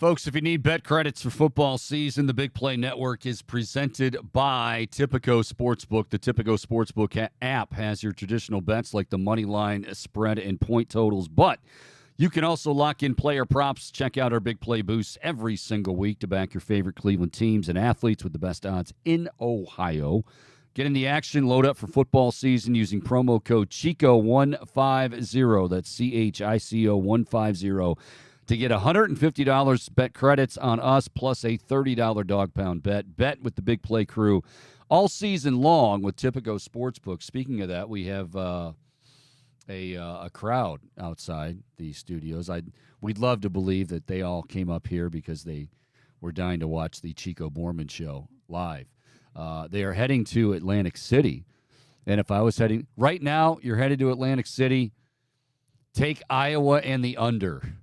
Folks, if you need bet credits for football season, the Big Play Network is presented by Tipico Sportsbook. The Tipico Sportsbook app has your traditional bets like the money line, spread, and point totals, but you can also lock in player props. Check out our Big Play boosts every single week to back your favorite Cleveland teams and athletes with the best odds in Ohio. Get in the action, load up for football season using promo code CHICO150. That's CHICO 150. To get $150 bet credits on us plus a $30 dog pound bet. Bet with the Big Play crew all season long with Tipico Sportsbook. Speaking of that, we have a crowd outside the studios. We'd love to believe that they all came up here because they were dying to watch the Chico Borman Show live. They are heading to Atlantic City. And if I was heading right now, you're headed to Atlantic City, take Iowa and the under.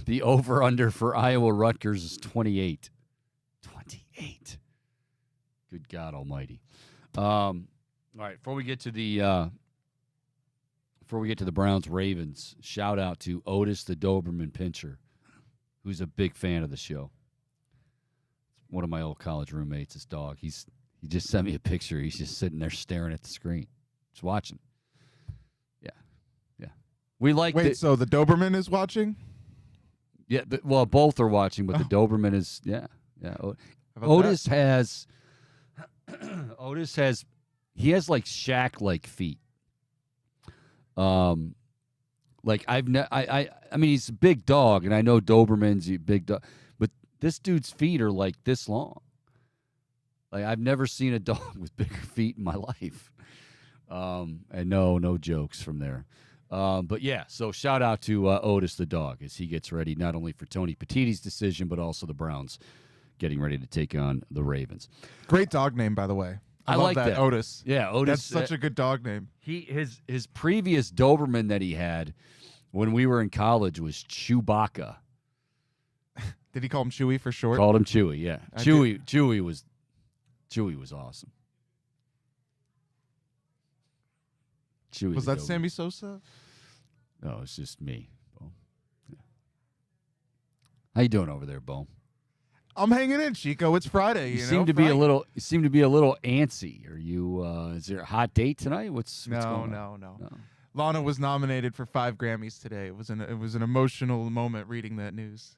The over-under for Iowa-Rutgers is 28. 28. Good God almighty. All right, before we get to the Browns-Ravens, shout out to Otis the Doberman Pinscher, who's a big fan of the show. One of my old college roommates, his dog. He just sent me a picture. He's just sitting there staring at the screen. Just watching. Yeah. We like Wait, so the Doberman is watching? Yeah, well, both are watching, but the Doberman is, yeah. Otis has he has like Shaq-like feet. Like I mean, he's a big dog, and I know Doberman's a big dog, but this dude's feet are like this long. Like I've never seen a dog with bigger feet in my life. And no jokes from there. But yeah, so shout out to Otis the dog as he gets ready not only for Tony Petitti's decision, but also the Browns getting ready to take on the Ravens. Great dog name, by the way. I love like that. Otis. Yeah, Otis. That's such a good dog name. His previous Doberman that he had when we were in college was Chewbacca. Did he call him Chewy for short? Called him Chewy, yeah. Chewy was awesome. Chewy was that Doberman. Sammy Sosa? No, it's just me, Bo. Yeah. How you doing over there, Bo? I'm hanging in, Chico. It's Friday. You seem to be a little. You seem to be a little antsy. Are you? Is there a hot date tonight? What's going on? No. Lana was nominated for 5 Grammys today. It was an emotional moment reading that news.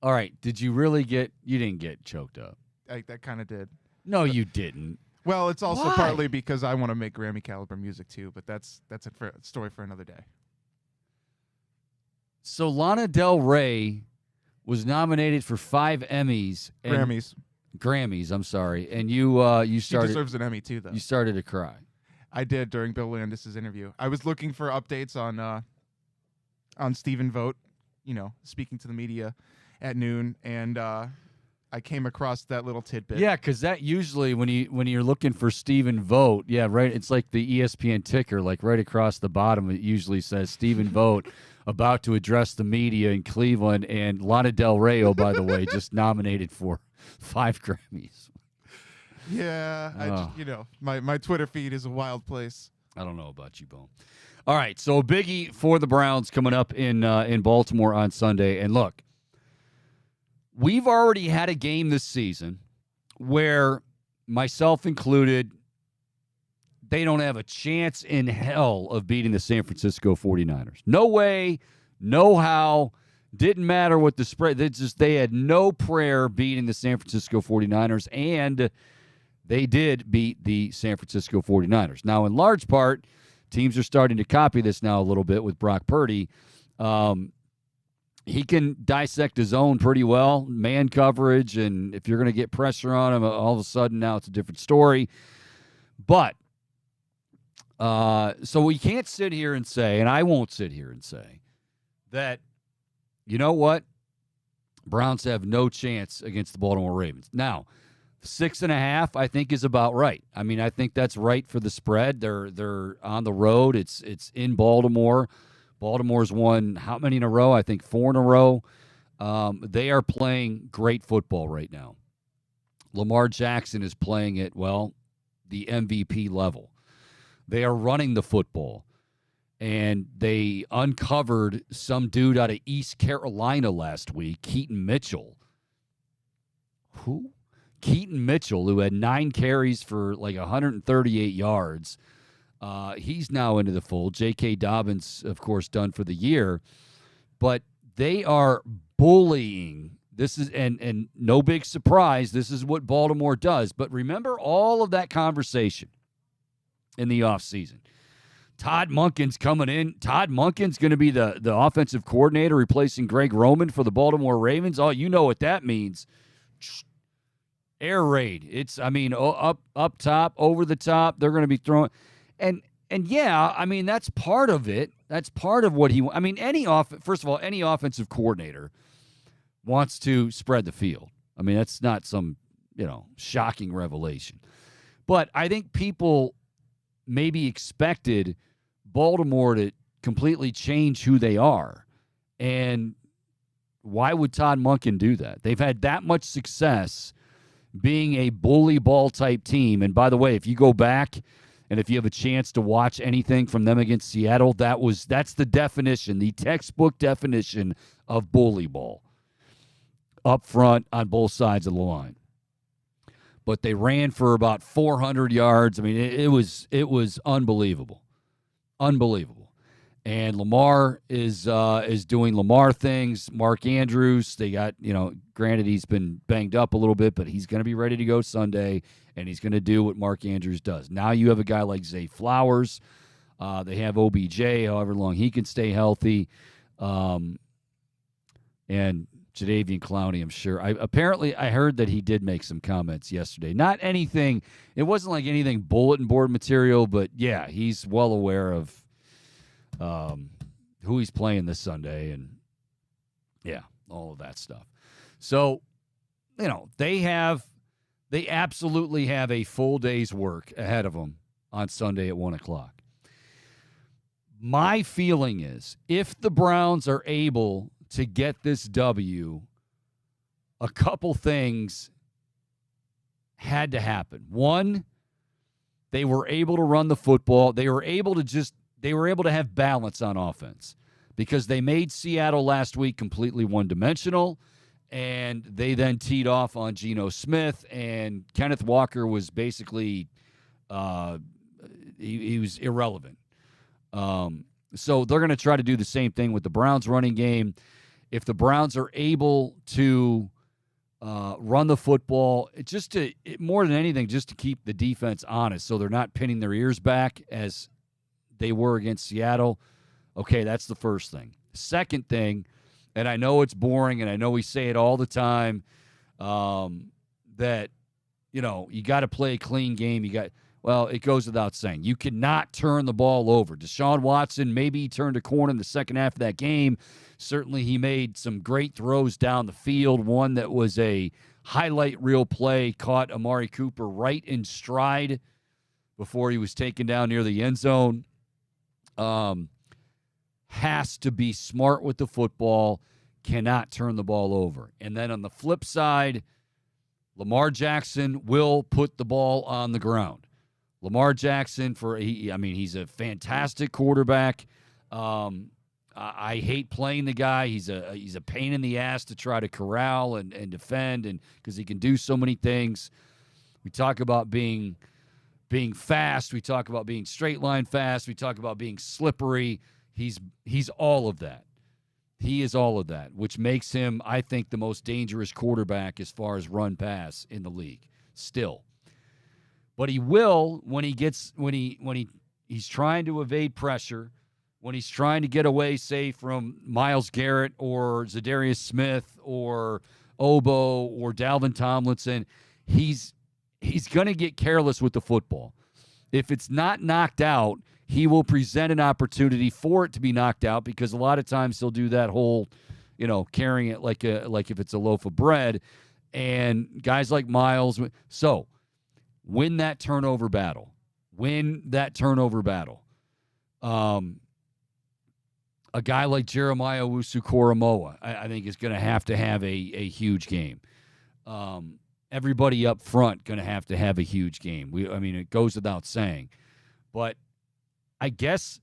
All right. Did you really get? You didn't get choked up. That kind of did. No, you didn't. Well, it's also Why? partly because I want to make Grammy caliber music too, but that's a story for another day. So Lana Del Rey was nominated for 5 Emmys. Grammys, I'm sorry. And you started. She deserves an Emmy too, though. You started to cry. I did during Bill Landis' interview. I was looking for updates on Stephen Vogt, speaking to the media at noon, and I came across that little tidbit. Yeah, because that usually when you're looking for Stephen Vogt, yeah, right. It's like the ESPN ticker, like right across the bottom. It usually says Stephen Vogt about to address the media in Cleveland, and Lana Del Rey, oh, by the way, just nominated for 5 Grammys. Yeah, my Twitter feed is a wild place. I don't know about you, Bo. All right, so a biggie for the Browns coming up in Baltimore on Sunday, and look. We've already had a game this season where, myself included, they don't have a chance in hell of beating the San Francisco 49ers. No way, no how, didn't matter what the spread. They had no prayer beating the San Francisco 49ers, and they did beat the San Francisco 49ers. Now, in large part, teams are starting to copy this now a little bit with Brock Purdy. He can dissect his own pretty well, man coverage, and if you're going to get pressure on him, all of a sudden now it's a different story. But, so we can't sit here and say, and I won't sit here and say, that, you know what, Browns have no chance against the Baltimore Ravens. Now, 6.5, I think, is about right. I mean, I think that's right for the spread. They're on the road. It's in Baltimore. Baltimore's won how many in a row? I think 4 in a row. They are playing great football right now. Lamar Jackson is playing at, well, the MVP level. They are running the football. And they uncovered some dude out of East Carolina last week, Keaton Mitchell. Who? Keaton Mitchell, who had 9 carries for like 138 yards. He's now into the fold. J.K. Dobbins, of course, done for the year. But they are bullying. This is and no big surprise. This is what Baltimore does. But remember all of that conversation in the offseason. Todd Monken's coming in. Todd Monken's going to be the offensive coordinator replacing Greg Roman for the Baltimore Ravens. Oh, you know what that means. Air raid. It's, up top, over the top. They're going to be throwing. And yeah, I mean, that's part of it. That's part of what first of all, any offensive coordinator wants to spread the field. I mean, that's not some, shocking revelation. But I think people maybe expected Baltimore to completely change who they are. And why would Todd Monken do that? They've had that much success being a bully ball type team. And by the way, if you go back and if you have a chance to watch anything from them against Seattle, that's the definition, the textbook definition of bully ball up front on both sides of the line. But they ran for about 400 yards. I mean, it was unbelievable. Unbelievable. And Lamar is doing Lamar things. Mark Andrews, they got, granted he's been banged up a little bit, but he's going to be ready to go Sunday, and he's going to do what Mark Andrews does. Now you have a guy like Zay Flowers. They have OBJ, however long he can stay healthy. And Jadeveon Clowney, I'm sure. Apparently, I heard that he did make some comments yesterday. Not anything. It wasn't like anything bulletin board material, but yeah, he's well aware of who he's playing this Sunday, and yeah, all of that stuff. So, they absolutely have a full day's work ahead of them on Sunday at 1:00. My feeling is if the Browns are able to get this W, a couple things had to happen. One, they were able to run the football. They were able to have balance on offense because they made Seattle last week completely one-dimensional, and they then teed off on Geno Smith, and Kenneth Walker was basically he was irrelevant. So they're going to try to do the same thing with the Browns running game. If the Browns are able to run the football, more than anything, just to keep the defense honest so they're not pinning their ears back as they were against Seattle, okay, that's the first thing. Second thing, and I know it's boring, and I know we say it all the time, that, you got to play a clean game. Well, it goes without saying. You cannot turn the ball over. Deshaun Watson, maybe he turned a corner in the second half of that game. Certainly he made some great throws down the field. One that was a highlight reel play, caught Amari Cooper right in stride before he was taken down near the end zone. Has to be smart with the football, cannot turn the ball over. And then on the flip side, Lamar Jackson will put the ball on the ground. Lamar Jackson, he's a fantastic quarterback. I hate playing the guy. He's a pain in the ass to try to corral and defend, and because he can do so many things. We talk about being fast. We talk about being straight line fast. We talk about being slippery. He's all of that. He is all of that, which makes him, I think, the most dangerous quarterback as far as run pass in the league still. But he will when he's trying to evade pressure, when he's trying to get away, say, from Myles Garrett or Zadarius Smith or Obo or Dalvin Tomlinson, he's going to get careless with the football. If it's not knocked out, he will present an opportunity for it to be knocked out, because a lot of times he'll do that whole, carrying it like if it's a loaf of bread, and guys like Myles. So win that turnover battle. A guy like Jeremiah Owusu-Koramoah, I think, is going to have a huge game. Everybody up front going to have a huge game. It goes without saying. But I guess,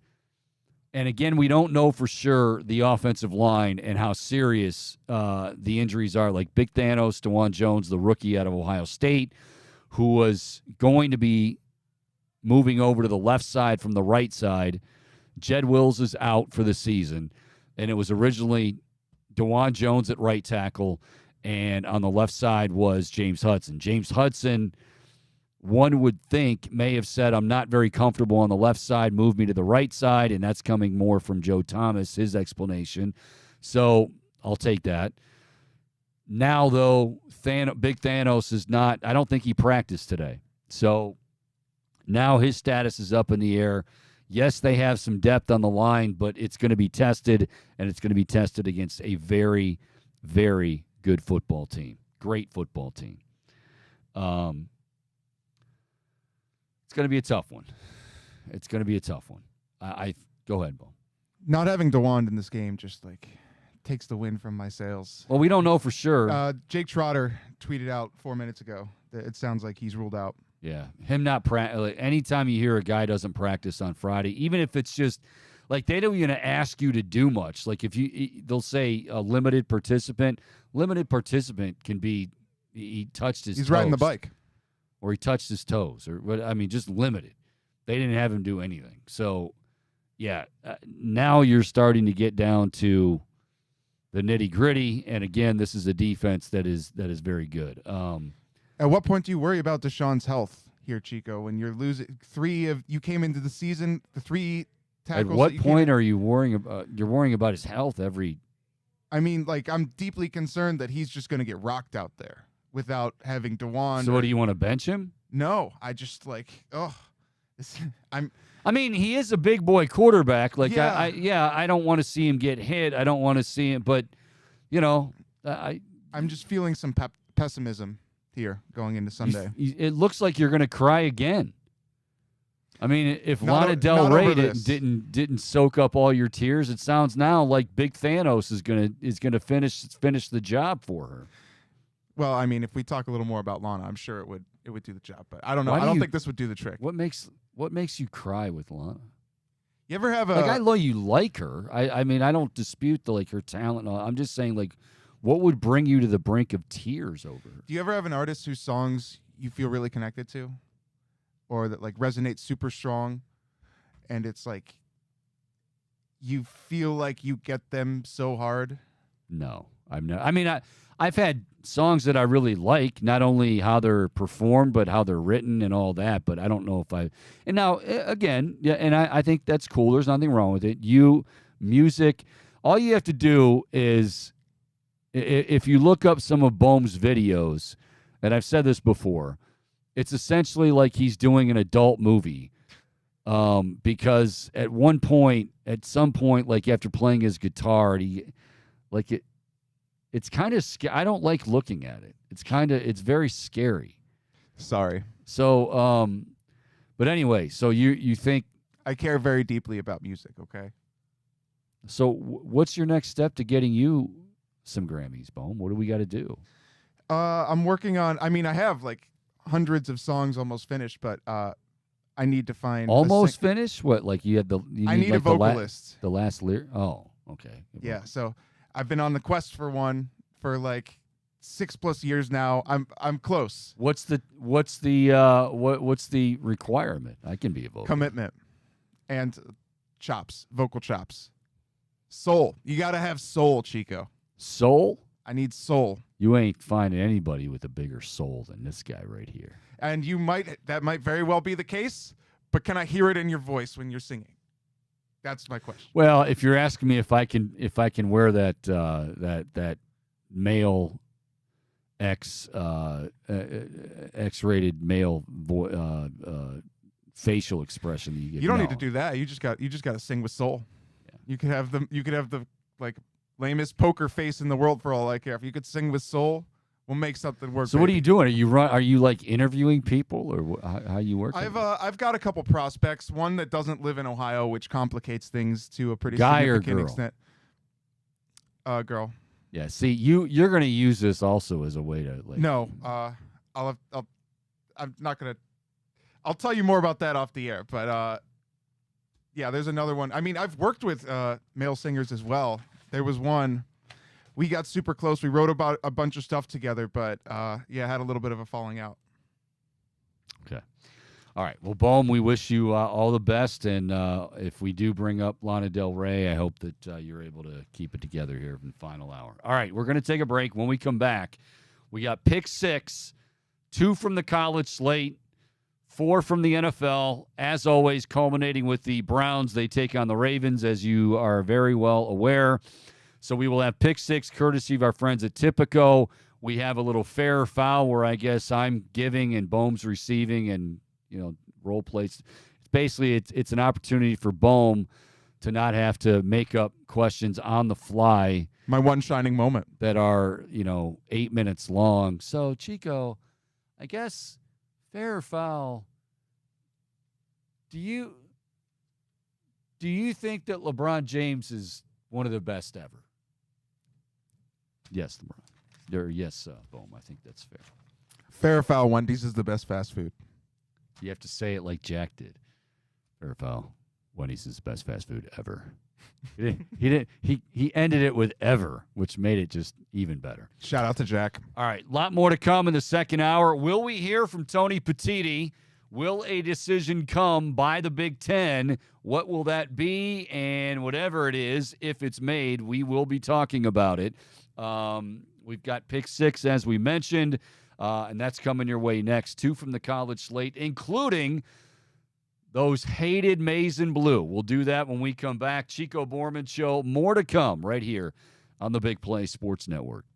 and again, we don't know for sure the offensive line and how serious the injuries are. Like Big Thanos, DeJuan Jones, the rookie out of Ohio State, who was going to be moving over to the left side from the right side. Jed Wills is out for the season, and it was originally DeJuan Jones at right tackle, and on the left side was James Hudson. James Hudson, one would think, may have said, I'm not very comfortable on the left side, move me to the right side, and that's coming more from Joe Thomas, his explanation. So I'll take that. Now, though, Big Thanos is not, I don't think he practiced today. So now his status is up in the air. Yes, they have some depth on the line, but it's going to be tested, and it's going to be tested against a very, very good football team. Great football team. It's going to be a tough one. I go ahead, Bo. Not having DeWand in this game just takes the wind from my sails. Well, we don't know for sure. Jake Trotter tweeted out 4 minutes ago that it sounds like he's ruled out. Yeah, him not practice. Anytime you hear a guy doesn't practice on Friday, even if it's just they don't even ask you to do much. Like they'll say a limited participant. Limited participant can be he touched his. He's toes, riding the bike, or he touched his toes, or just limited. They didn't have him do anything. So, yeah, now you're starting to get down to the nitty gritty. And again, this is a defense that is very good. At what point do you worry about Deshaun's health? here, Chico. When you're losing you came into the season, the 3 tackles. At what point are you worrying about? You're worrying about his health every. I mean, like, I'm deeply concerned that he's just going to get rocked out there without having Dewan. So, what do you want to bench him? No, I just I mean, he is a big boy quarterback. Like, Yeah. I don't want to see him get hit. I don't want to see him, but I'm just feeling some pessimism here going into Sunday. It looks like you're going to cry again. I mean, if Lana Not Del over Rey this. didn't soak up all your tears, it sounds now like Big Thanos is gonna finish the job for her. Well, I mean, if we talk a little more about Lana, I'm sure it would do the job. But I don't know. Why do I don't you- think this would do the trick. What makes you cry with Lana? You ever have Like, I know you like her. I mean, I don't dispute her talent. And all. I'm just saying, like, what would bring you to the brink of tears over her? Do you ever have an artist whose songs you feel really connected to, or that like resonate super strong, and it's like you feel like you get them so hard? No, I'm not. I mean, I've had songs that I really like, not only how they're performed, but how they're written and all that. But I don't know if I. And now, again, yeah, and I think that's cool. There's nothing wrong with it. Music, all you have to do is, if you look up some of Bohm's videos, and I've said this before, it's essentially like he's doing an adult movie. Because at some point, like after playing his guitar, it's kind of I don't like looking at it. It's very scary. Sorry, So, but anyway, so you think, I care very deeply about music. Okay. so what's your next step to getting you some Grammys, Bohm? What do we got to do? I'm working on. I mean, I have like hundreds of songs almost finished, but I need to find Almost finished? What, like you had I need a vocalist. The last lyric? Oh, okay. Yeah, so I've been on the quest for one for like 6+ years now. I'm close. What's the requirement? I can be a vocalist. Commitment and vocal chops. Soul. You got to have soul, Chico. Soul? I need soul. You ain't finding anybody with a bigger soul than this guy right here. And that might very well be the case, but can I hear it in your voice when you're singing? That's my question. Well, if you're asking me if I can wear that male X-rated male facial expression that you get, You don't need to do that. You just got to sing with soul. Yeah. You could have the like lamest poker face in the world for all I care. If you could sing with soul, we'll make something work. So what are baby. you doing? Are you like interviewing people, or how you work? I've got a couple prospects. One that doesn't live in Ohio, which complicates things to a pretty Guy or significant girl? extent. Girl. Yeah. See, you're going to use this also as a way to like. No. I'm not gonna. I'll tell you more about that off the air. But yeah, there's another one. I mean, I've worked with male singers as well. There was one. We got super close. We wrote about a bunch of stuff together, but had a little bit of a falling out. Okay. All right. Well, Bohm, we wish you all the best. And if we do bring up Lana Del Rey, I hope that you're able to keep it together here in the final hour. All right. We're going to take a break. When we come back, we got pick 6, 2 from the college slate, 4 from the NFL. As always, culminating with the Browns. They take on the Ravens, as you are very well aware. So we will have pick 6, courtesy of our friends at Tipico. We have a little fair or foul where I guess I'm giving and Bohm's receiving, and role plays. Basically, it's an opportunity for Bohm to not have to make up questions on the fly. My one shining moment. That are 8 minutes long. So Chico, I guess fair or foul. Do you think that LeBron James is one of the best ever? Yes, LeBron. Or yes, Bohm. I think that's fair. Fair or foul, Wendy's is the best fast food. You have to say it like Jack did. Fair or foul, Wendy's is the best fast food ever. He ended it with ever, which made it just even better. Shout out to Jack. All right, a lot more to come in the second hour. Will we hear from Tony Petitti? Will a decision come by the Big Ten? What will that be? And whatever it is, if it's made, we will be talking about it. We've got pick 6, as we mentioned. And that's coming your way next. 2 from the college slate, including those hated maize and blue. We'll do that when we come back. Chico Borman Show. More to come right here on the Big Play Sports Network.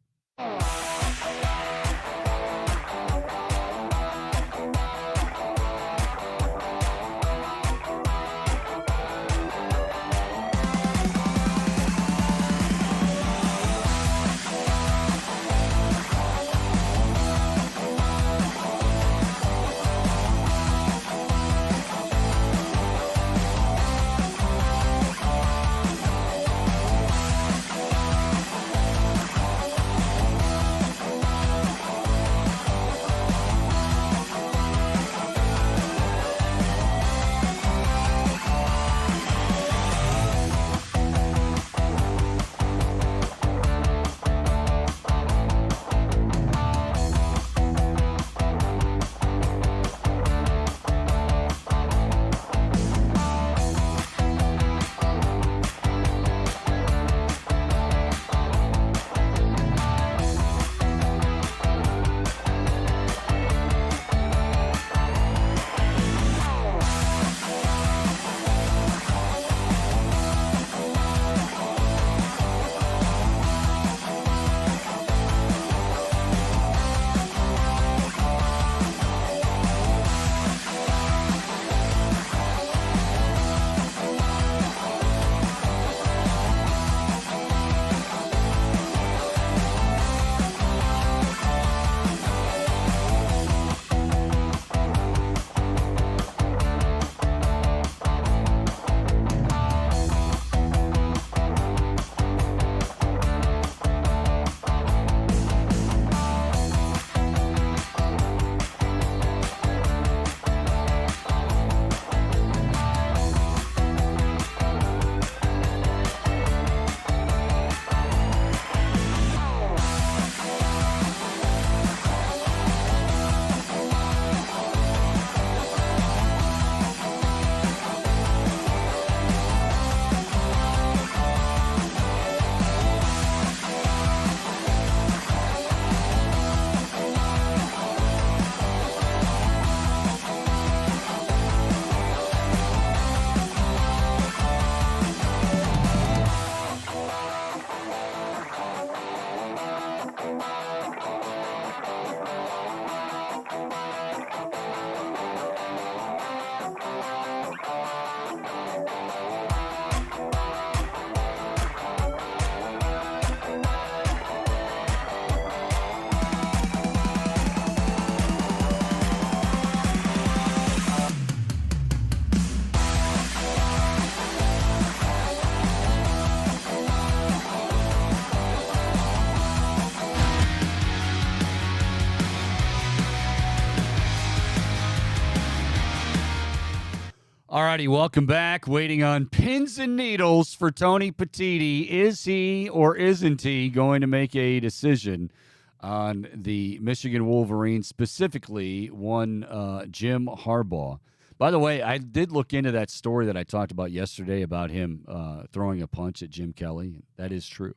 All righty, welcome back. Waiting on pins and needles for Tony Petitti. Is he or isn't he going to make a decision on the Michigan Wolverines, specifically one Jim Harbaugh? By the way, I did look into that story that I talked about yesterday about him throwing a punch at Jim Kelly. That is true,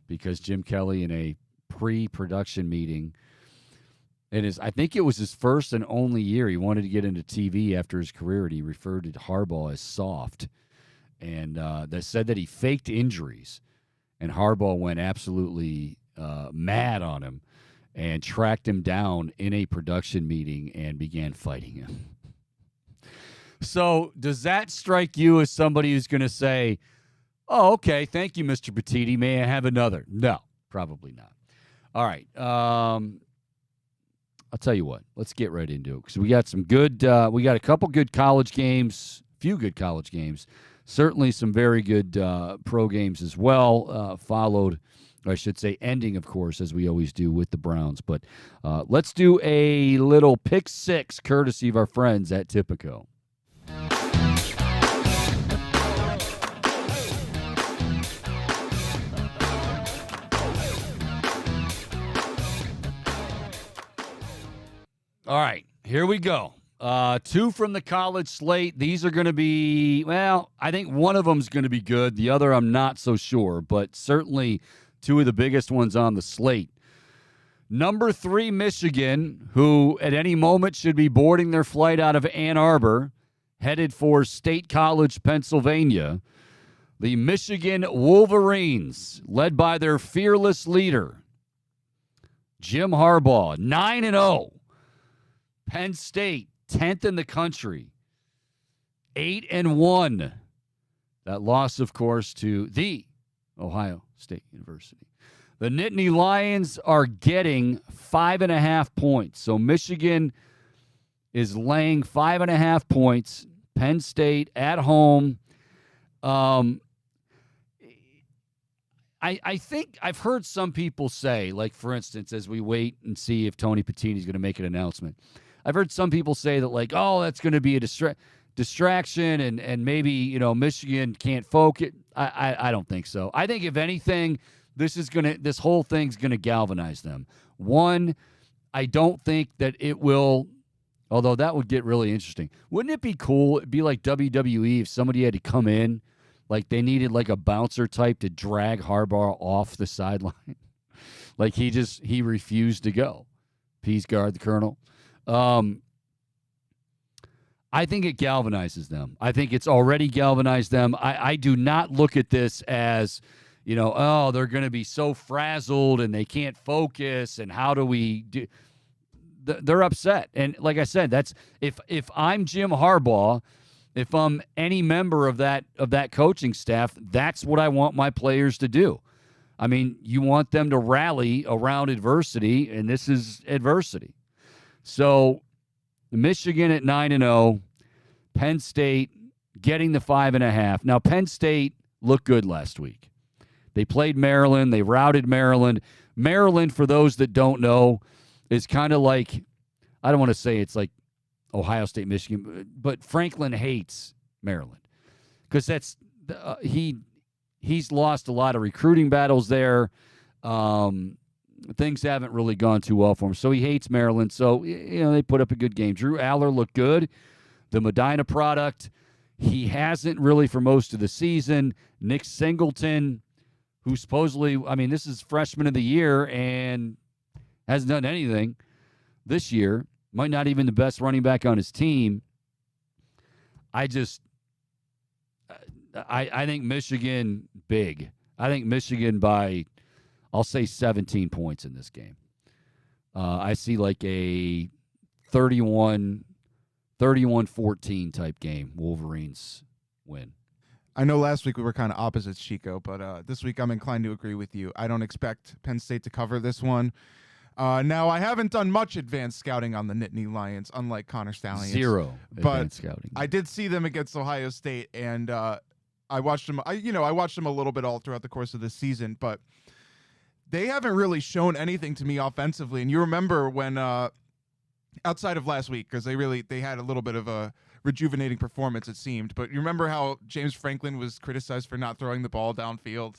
because Jim Kelly in a pre-production meeting, I think it was his first and only year he wanted to get into TV after his career, and he referred to Harbaugh as soft, and that said that he faked injuries, and Harbaugh went absolutely mad on him and tracked him down in a production meeting and began fighting him. So does that strike you as somebody who's going to say, oh, okay, thank you, Mr. Petitti, may I have another? No, probably not. All right. I'll tell you what, let's get right into it, because we got some good, we got a couple good college games, few good college games, certainly some very good pro games as well, followed, or I should say ending, of course, as we always do with the Browns. But let's do a little pick six, courtesy of our friends at Tipico. All right, here we go. 2 from the college slate. These are going to be, well, I think one of them is going to be good. The other, I'm not so sure, but certainly 2 of the biggest ones on the slate. Number 3, Michigan, who at any moment should be boarding their flight out of Ann Arbor, headed for State College, Pennsylvania. The Michigan Wolverines, led by their fearless leader, Jim Harbaugh, 9-0. Penn State, 10th in the country, 8-1. That loss, of course, to the Ohio State University. The Nittany Lions are getting 5.5 points. So Michigan is laying 5.5 points. Penn State at home. I think I've heard some people say, like, for instance, as we wait and see if Tony Patini's going to make an announcement, I've heard some people say that, like, oh, that's going to be a distraction and maybe, you know, Michigan can't focus. I don't think so. I think if anything, this whole thing's going to galvanize them. One, I don't think that it will, although that would get really interesting. Wouldn't it be cool? It'd be like WWE if somebody had to come in, like they needed like a bouncer type to drag Harbaugh off the sideline. Like he refused to go. Peace guard the colonel. I think it galvanizes them. I think it's already galvanized them. I do not look at this as, you know, oh, they're going to be so frazzled and they can't focus and how do we do? They're upset. And like I said, that's if I'm Jim Harbaugh, if I'm any member of that coaching staff, that's what I want my players to do. I mean, you want them to rally around adversity, and this is adversity. So Michigan at 9-0, Penn State getting the 5.5. Now, Penn State looked good last week. They played Maryland. They routed Maryland. Maryland, for those that don't know, is kind of like, I don't want to say it's like Ohio State, Michigan, but Franklin hates Maryland because that's he's lost a lot of recruiting battles there. Things haven't really gone too well for him, so he hates Maryland. So, you know, they put up a good game. Drew Aller looked good. The Medina product, he hasn't really for most of the season. Nick Singleton, who supposedly, I mean, this is freshman of the year and hasn't done anything this year. Might not even the best running back on his team. I think Michigan big. I think Michigan by, I'll say 17 points in this game. I see like a 31-14 type game. Wolverines win. I know last week we were kind of opposites, Chico, but this week I'm inclined to agree with you. I don't expect Penn State to cover this one. Now, I haven't done much advanced scouting on the Nittany Lions, unlike Connor Stallions. Zero advanced scouting. I did see them against Ohio State, and I watched them. I watched them a little bit all throughout the course of the season, but they haven't really shown anything to me offensively. And you remember when, outside of last week, because they had a little bit of a rejuvenating performance, it seemed. But you remember how James Franklin was criticized for not throwing the ball downfield?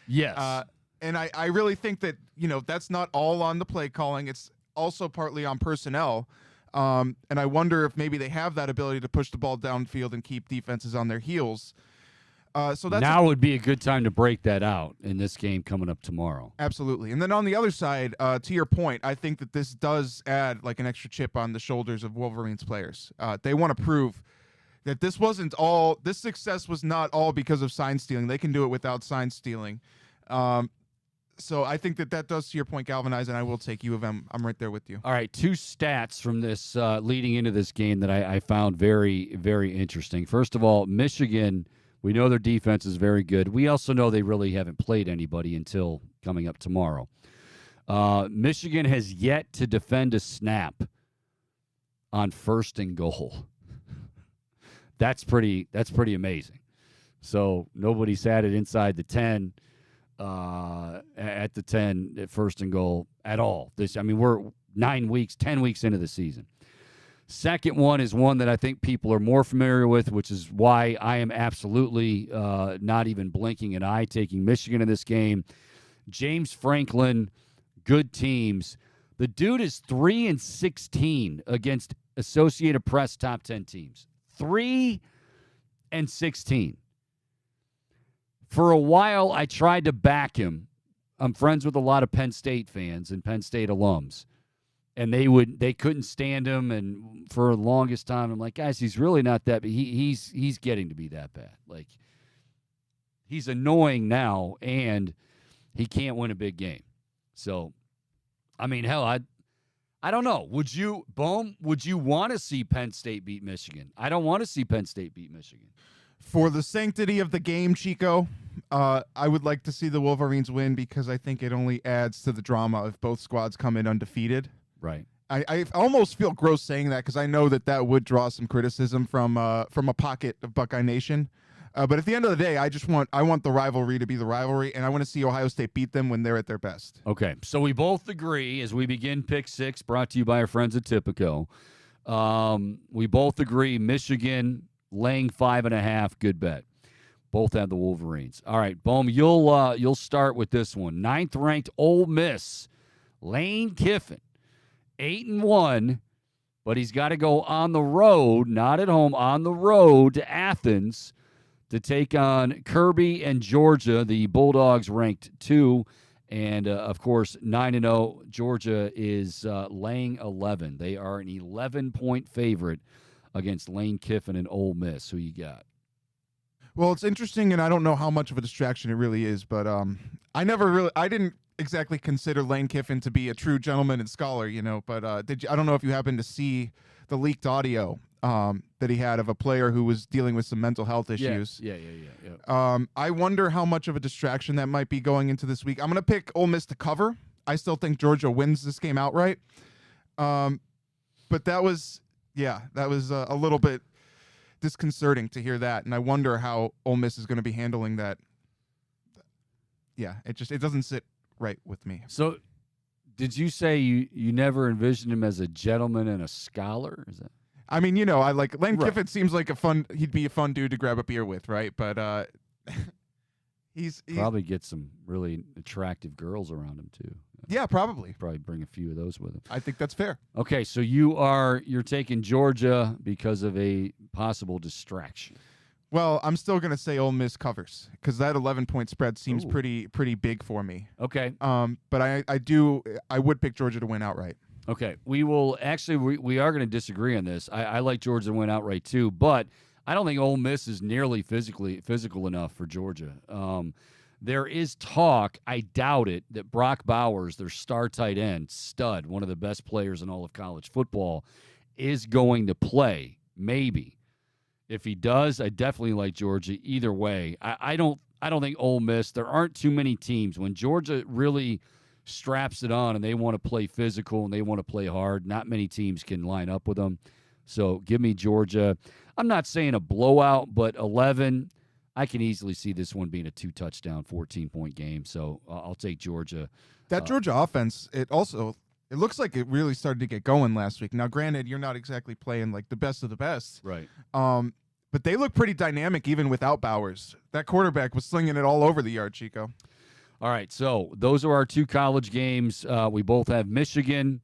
Yes. And I really think that, you know, that's not all on the play calling. It's also partly on personnel. And I wonder if maybe they have that ability to push the ball downfield and keep defenses on their heels. So that's now would be a good time to break that out in this game coming up tomorrow. Absolutely. And then on the other side, to your point, I think that this does add like an extra chip on the shoulders of Wolverines players. They want to prove that this success was not all because of sign stealing. They can do it without sign stealing. So I think that does, to your point, galvanize, and I will take U of M. I'm right there with you. All right, 2 stats from this leading into this game that I found very, very interesting. First of all, Michigan, we know their defense is very good. We also know they really haven't played anybody until coming up tomorrow. Michigan has yet to defend a snap on 1st and goal. That's pretty amazing. So nobody's had it inside the 10. At the 10 at 1st and goal at all. We're 10 weeks into the season. Second one is one that I think people are more familiar with, which is why I am absolutely not even blinking an eye taking Michigan in this game. James Franklin, good teams. The dude is 3-16 against Associated Press top 10 teams. 3-16. For a while, I tried to back him I'm friends with a lot of Penn State fans and Penn State alums, and they couldn't stand him, and for the longest time, I'm like, guys, he's really not that. But he's getting to be that bad. Like, he's annoying now, and he can't win a big game. So, I mean, hell, I don't know. Would you want to see Penn State beat Michigan? I don't want to see Penn State beat Michigan. For the sanctity of the game, Chico, I would like to see the Wolverines win because I think it only adds to the drama if both squads come in undefeated. Right. I almost feel gross saying that because I know that would draw some criticism from a pocket of Buckeye Nation. But at the end of the day, I want the rivalry to be the rivalry, and I want to see Ohio State beat them when they're at their best. Okay, so we both agree as we begin Pick 6, brought to you by our friends at Tipico. We both agree Michigan laying 5.5, good bet. Both have the Wolverines. All right, Bohm, you'll start with this one. 9th-ranked Ole Miss, Lane Kiffin, 8-1, but he's got to go on the road, not at home, on the road to Athens to take on Kirby and Georgia. The Bulldogs ranked 2, and of course 9-0. Georgia is laying 11. They are an 11-point favorite against Lane Kiffin and Ole Miss. Who you got? Well, it's interesting, and I don't know how much of a distraction it really is, but I didn't exactly consider Lane Kiffin to be a true gentleman and scholar, but I don't know if you happened to see the leaked audio that he had of a player who was dealing with some mental health issues. Yeah. I wonder how much of a distraction that might be going into this week. I'm going to pick Ole Miss to cover. I still think Georgia wins this game outright. But that was a little bit disconcerting to hear that, and I wonder how Ole Miss is going to be handling that. Yeah, it doesn't sit right with me. So, did you say you never envisioned him as a gentleman and a scholar? Is that? I mean, I like Lane Right. Kiffin seems like he'd be a fun dude to grab a beer with, right? But he's Probably get some really attractive girls around him too. Yeah, probably. Probably bring a few of those with him. I think that's fair. Okay, so you're taking Georgia because of a possible distraction. Well, I'm still going to say Ole Miss covers because that 11-point spread seems pretty big for me. Okay. But I would pick Georgia to win outright. Okay. We will actually we are going to disagree on this. I like Georgia to win outright too, but I don't think Ole Miss is nearly physical enough for Georgia. There is talk, I doubt it, that Brock Bowers, their star tight end, stud, one of the best players in all of college football, is going to play. Maybe. If he does, I definitely like Georgia. Either way, I don't think Ole Miss. There aren't too many teams when Georgia really straps it on and they want to play physical and they want to play hard. Not many teams can line up with them. So give me Georgia. I'm not saying a blowout, but 11. I can easily see this one being a 2-touchdown, 14-point game. So I'll take Georgia. That Georgia offense, it looks like it really started to get going last week. Now, granted, you're not exactly playing like the best of the best. Right. But they look pretty dynamic even without Bowers. That quarterback was slinging it all over the yard, Chico. All right, so those are our two college games. We both have Michigan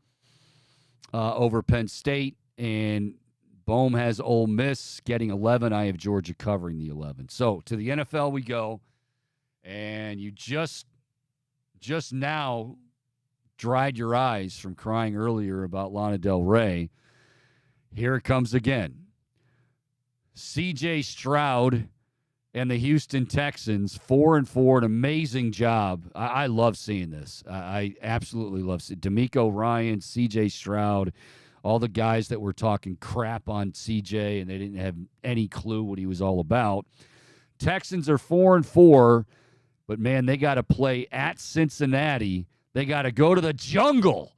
over Penn State, and Bohm has Ole Miss getting 11. I have Georgia covering the 11. So to the NFL we go, and you just now dried your eyes from crying earlier about Lana Del Rey. Here it comes again. C.J. Stroud and the Houston Texans, 4-4, an amazing job. I love seeing this. I absolutely love seeing D'Amico Ryan, C.J. Stroud, all the guys that were talking crap on C.J. and they didn't have any clue what he was all about. Texans are 4-4, but, man, they got to play at Cincinnati. They got to go to the jungle.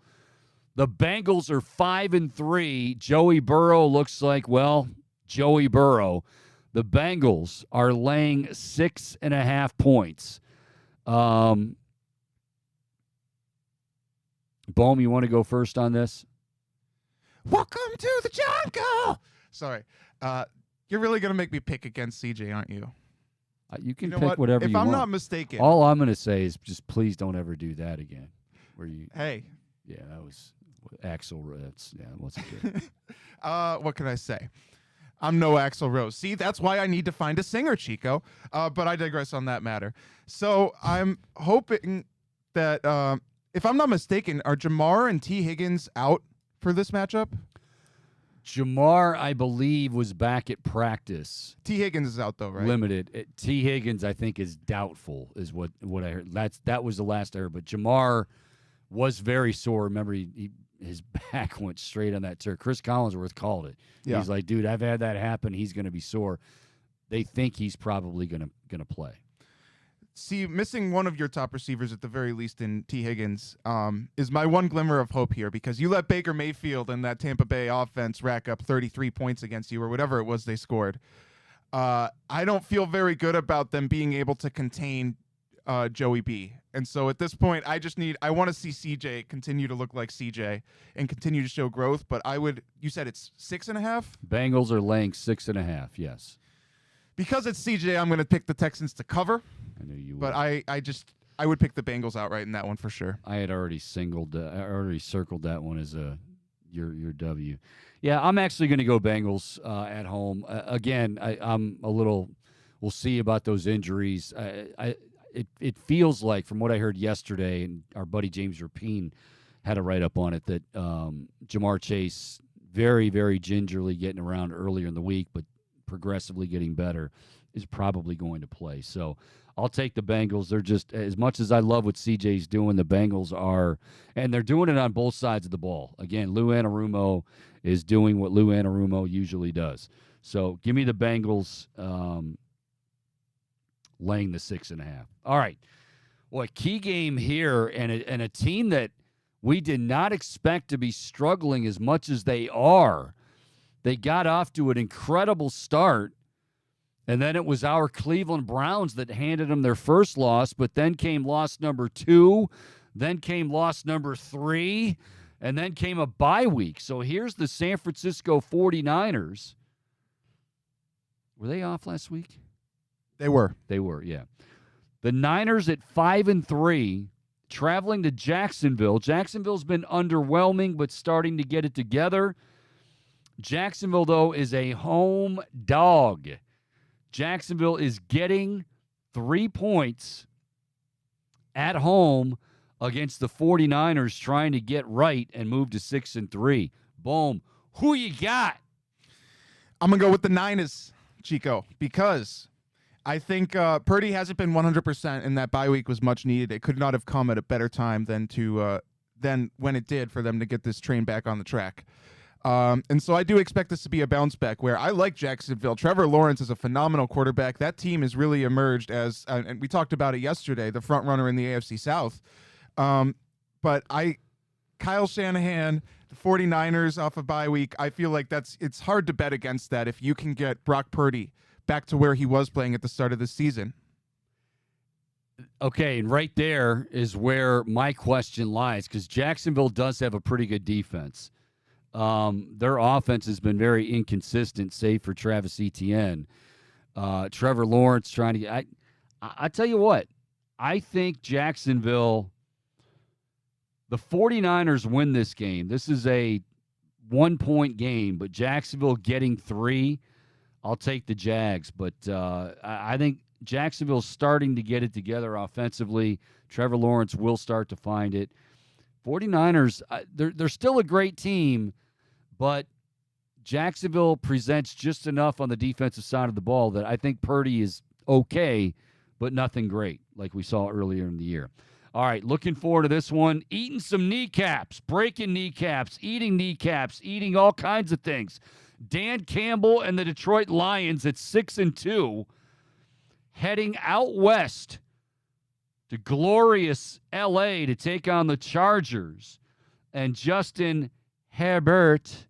The Bengals are 5-3. Joey Burrow looks like, Joey Burrow. The Bengals are laying 6.5 points. Bohm, you want to go first on this? Welcome to the jungle. Sorry. You're really going to make me pick against CJ, aren't you? You can pick whatever you want. If I'm not mistaken. All I'm going to say is just please don't ever do that again. Hey. Yeah, that was Axl. That wasn't good. What can I say? I'm no Axl Rose. See, that's why I need to find a singer, Chico. But I digress on that matter. So I'm hoping that, if I'm not mistaken, are Jamar and T. Higgins out for this matchup? Jamar, I believe, was back at practice. T. Higgins is out though, right? Limited. T. Higgins, I think, is doubtful, is what I heard. That was the last I heard. But Jamar was very sore. Remember, his back went straight on that turf. Chris Collinsworth called it. Yeah. He's like, dude, I've had that happen. He's going to be sore. They think he's probably going to play. See, missing one of your top receivers at the very least in T. Higgins is my one glimmer of hope here, because you let Baker Mayfield and that Tampa Bay offense rack up 33 points against you, or whatever it was they scored. I don't feel very good about them being able to contain Joey B. And so at this point, I want to see CJ continue to look like CJ and continue to show growth. But you said it's 6.5? Bengals are laying 6.5, yes. Because it's CJ, I'm going to pick the Texans to cover. I knew you would. But I would pick the Bengals outright in that one for sure. I had already circled that one as your W. Yeah, I'm actually going to go Bengals at home. Again, I'm a little. We'll see about those injuries. It feels like, from what I heard yesterday, and our buddy James Rapine had a write up on it, that Jamar Chase very, very gingerly getting around earlier in the week, but progressively getting better, is probably going to play. So I'll take the Bengals. They're just, as much as I love what CJ's doing, the Bengals are, and they're doing it on both sides of the ball. Again, Lou Anarumo is doing what Lou Anarumo usually does. So give me the Bengals laying the 6.5. All right. Well, a key game here, and a team that we did not expect to be struggling as much as they are. They got off to an incredible start, and then it was our Cleveland Browns that handed them their first loss, but then came loss number 2, then came loss number 3, and then came a bye week. So here's the San Francisco 49ers. Were they off last week? They were. They were, yeah. The Niners at 5-3, traveling to Jacksonville. Jacksonville's been underwhelming, but starting to get it together. Jacksonville, though, is a home dog. Jacksonville is getting 3 points at home against the 49ers, trying to get right and move to 6-3. Boom. Who you got? I'm going to go with the Niners, Chico, because I think Purdy hasn't been 100%, and that bye week was much needed. It could not have come at a better time than when it did for them to get this train back on the track. And so I do expect this to be a bounce back, where I like Jacksonville. Trevor Lawrence is a phenomenal quarterback. That team has really emerged as, and we talked about it yesterday, the front runner in the AFC South. But Kyle Shanahan, the 49ers off a bye week, I feel like it's hard to bet against that if you can get Brock Purdy back to where he was playing at the start of the season. Okay, and right there is where my question lies, because Jacksonville does have a pretty good defense. Their offense has been very inconsistent, save for Travis Etienne. Trevor Lawrence trying to get... I tell you what, I think Jacksonville... The 49ers win this game. This is a 1-point game, but Jacksonville getting 3, I'll take the Jags. But I think Jacksonville's starting to get it together offensively. Trevor Lawrence will start to find it. 49ers, they're still a great team, but Jacksonville presents just enough on the defensive side of the ball that I think Purdy is okay, but nothing great like we saw earlier in the year. All right, looking forward to this one. Eating some kneecaps, breaking kneecaps, eating all kinds of things. Dan Campbell and the Detroit Lions at 6-2, heading out west to glorious L.A. to take on the Chargers. And Justin Herbert,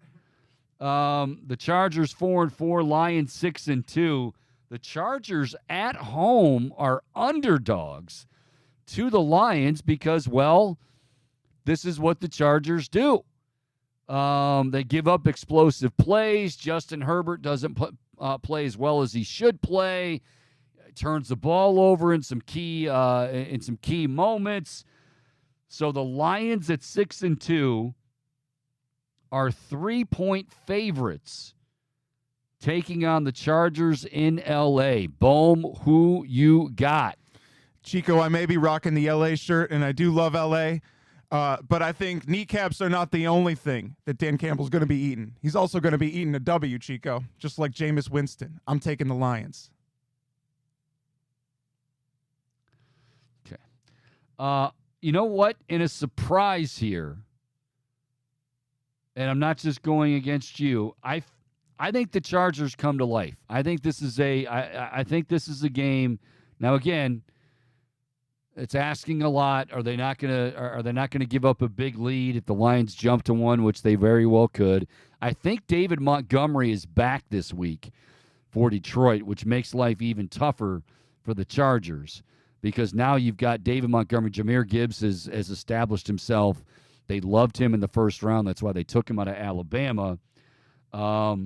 the Chargers 4-4, Lions 6-2. The Chargers at home are underdogs to the Lions because, well, this is what the Chargers do. They give up explosive plays. Justin Herbert doesn't play as well as he should play. Turns the ball over in some key moments. So the Lions at 6-2 are 3-point favorites, taking on the Chargers in L.A. Boom, who you got? Chico, I may be rocking the LA shirt, and I do love LA, but I think kneecaps are not the only thing that Dan Campbell's going to be eating. He's also going to be eating a W, Chico, just like Jameis Winston. I'm taking the Lions. Okay. You know what? In a surprise here, and I'm not just going against you, I think the Chargers come to life. I think this is a game. Now again, it's asking a lot. Are they not gonna give up a big lead if the Lions jump to one, which they very well could? I think David Montgomery is back this week for Detroit, which makes life even tougher for the Chargers because now you've got David Montgomery. Jahmyr Gibbs has established himself. They loved him in the first round. That's why they took him out of Alabama. I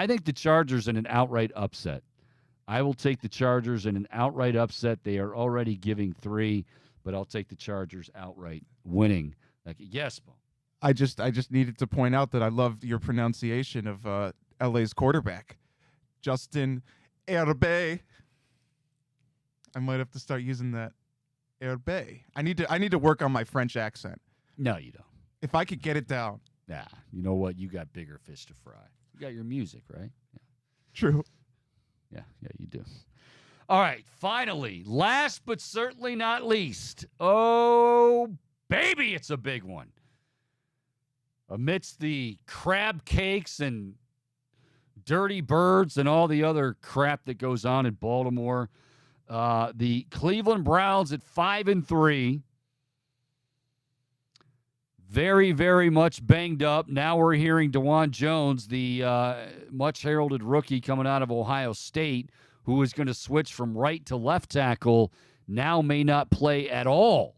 think the Chargers in an outright upset. I will take the Chargers in an outright upset. They are already giving 3, but I'll take the Chargers outright winning. Yes, Bo. I just needed to point out that I loved your pronunciation of LA's quarterback, Justin Herbert. I might have to start using that. Herbert. I need to work on my French accent. No, you don't. If I could get it down. Nah, you know what? You got bigger fish to fry. You got your music, right? Yeah. True. Yeah, you do. All right, finally, last but certainly not least. Oh, baby, it's a big one. Amidst the crab cakes and dirty birds and all the other crap that goes on in Baltimore, the Cleveland Browns at 5-3. Very, very much banged up. Now we're hearing DeJuan Jones, the much-heralded rookie coming out of Ohio State, who is going to switch from right to left tackle, now may not play at all,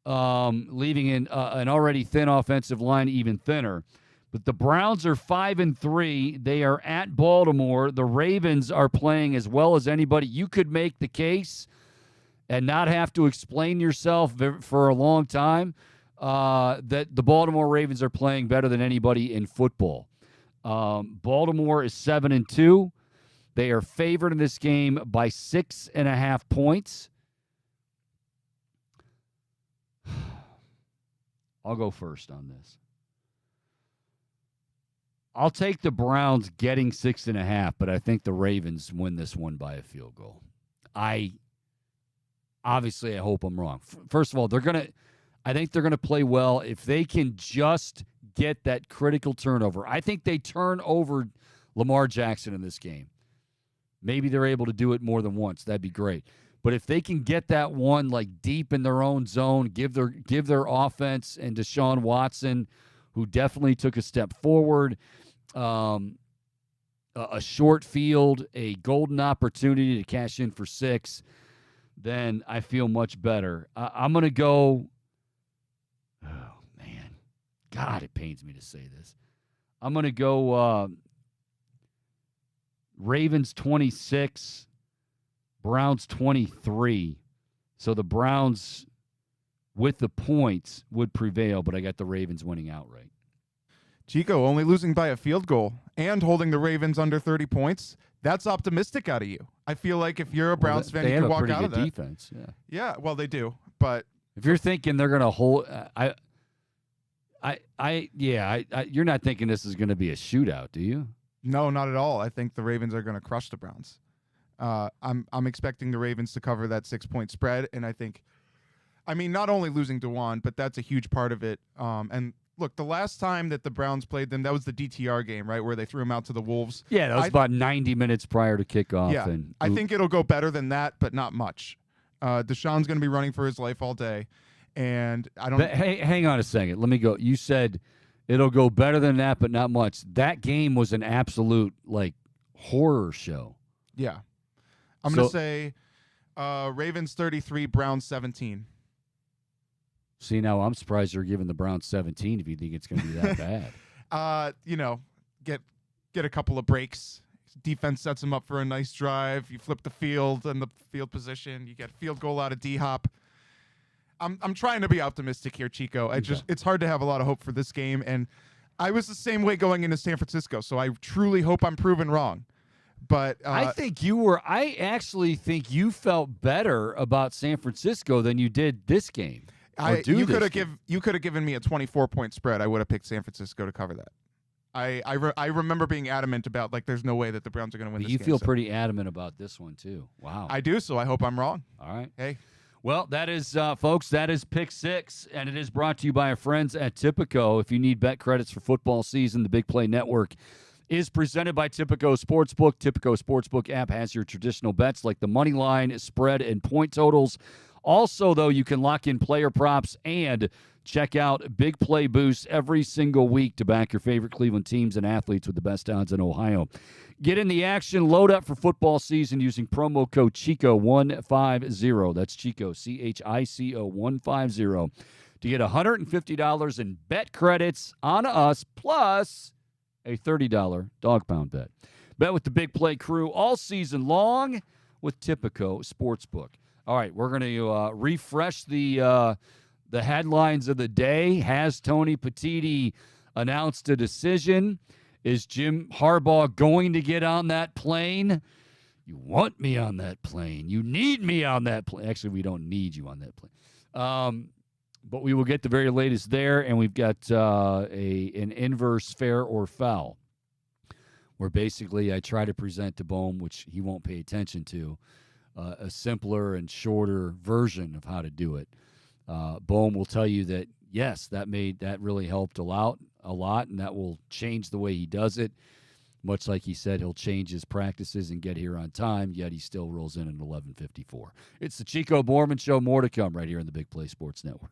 leaving an already thin offensive line even thinner. But the Browns are 5-3. They are at Baltimore. The Ravens are playing as well as anybody. You could make the case and not have to explain yourself for a long time. That the Baltimore Ravens are playing better than anybody in football. Baltimore is 7-2. They are favored in this game by 6.5 points. I'll go first on this. I'll take the Browns getting 6.5, but I think the Ravens win this one by a field goal. I hope I'm wrong. First of all, I think they're going to play well if they can just get that critical turnover. I think they turn over Lamar Jackson in this game. Maybe they're able to do it more than once. That'd be great. But if they can get that one like deep in their own zone, give their offense and Deshaun Watson, who definitely took a step forward, a short field, a golden opportunity to cash in for 6, then I feel much better. I'm going to go. Oh, man. God, it pains me to say this. I'm going to go Ravens 26, Browns 23. So the Browns, with the points, would prevail, but I got the Ravens winning outright. Chico, only losing by a field goal and holding the Ravens under 30 points. That's optimistic out of you. I feel like if you're a Browns fan, you can walk out of that. They have a pretty good defense, yeah. Yeah, well, they do, but if you're thinking they're going to hold, you're not thinking this is going to be a shootout, do you? No, not at all. I think the Ravens are going to crush the Browns. I'm expecting the Ravens to cover that 6-point spread, and not only losing DeJuan, but that's a huge part of it. And look, the last time that the Browns played them, that was the DTR game, right, where they threw them out to the Wolves. Yeah, that was about 90 minutes prior to kickoff. Yeah, I think it'll go better than that, but not much. Deshaun's going to be running for his life all day, and I don't. Hey, hang on a second. Let me go. You said it'll go better than that, but not much. That game was an absolute horror show. Yeah, I'm going to say Ravens 33, Browns 17. See, now I'm surprised you're giving the Browns 17 if you think it's going to be that bad. Get a couple of breaks. Defense sets them up for a nice drive. You flip the field and the field position. You get field goal out of D-Hop. I'm trying to be optimistic here, Chico. It's hard to have a lot of hope for this game, and I was the same way going into San Francisco, so I truly hope I'm proven wrong. But I actually think you felt better about San Francisco than you did this game. You could have given me a 24-point spread. I would have picked San Francisco to cover that. I remember being adamant about, like, there's no way that the Browns are going to win this game. You feel pretty adamant about this one too. Wow. I do, so I hope I'm wrong. All right. Hey. Well, that is, folks, that is Pick 6, and it is brought to you by our friends at Tipico. If you need bet credits for football season, the Big Play Network is presented by Tipico Sportsbook. Tipico Sportsbook app has your traditional bets like the money line, spread, and point totals. Also, though, you can lock in player props and check out Big Play Boosts every single week to back your favorite Cleveland teams and athletes with the best odds in Ohio. Get in the action, load up for football season using promo code CHICO150. That's Chico, CHICO 150, to get $150 in bet credits on us, plus a $30 dog pound bet. Bet with the Big Play crew all season long with Tipico Sportsbook. All right, we're going to refresh the headlines of the day. Has Tony Petitti announced a decision? Is Jim Harbaugh going to get on that plane? You want me on that plane. You need me on that plane. Actually, we don't need you on that plane. But we will get the very latest there, and we've got an inverse fair or foul, where basically I try to present to Bohm, which he won't pay attention to, a simpler and shorter version of how to do it. Bohm will tell you that, yes, that really helped a lot, and that will change the way he does it. Much like he said, he'll change his practices and get here on time, yet he still rolls in at 11:54. It's the Chico Borman Show. More to come right here on the Big Play Sports Network.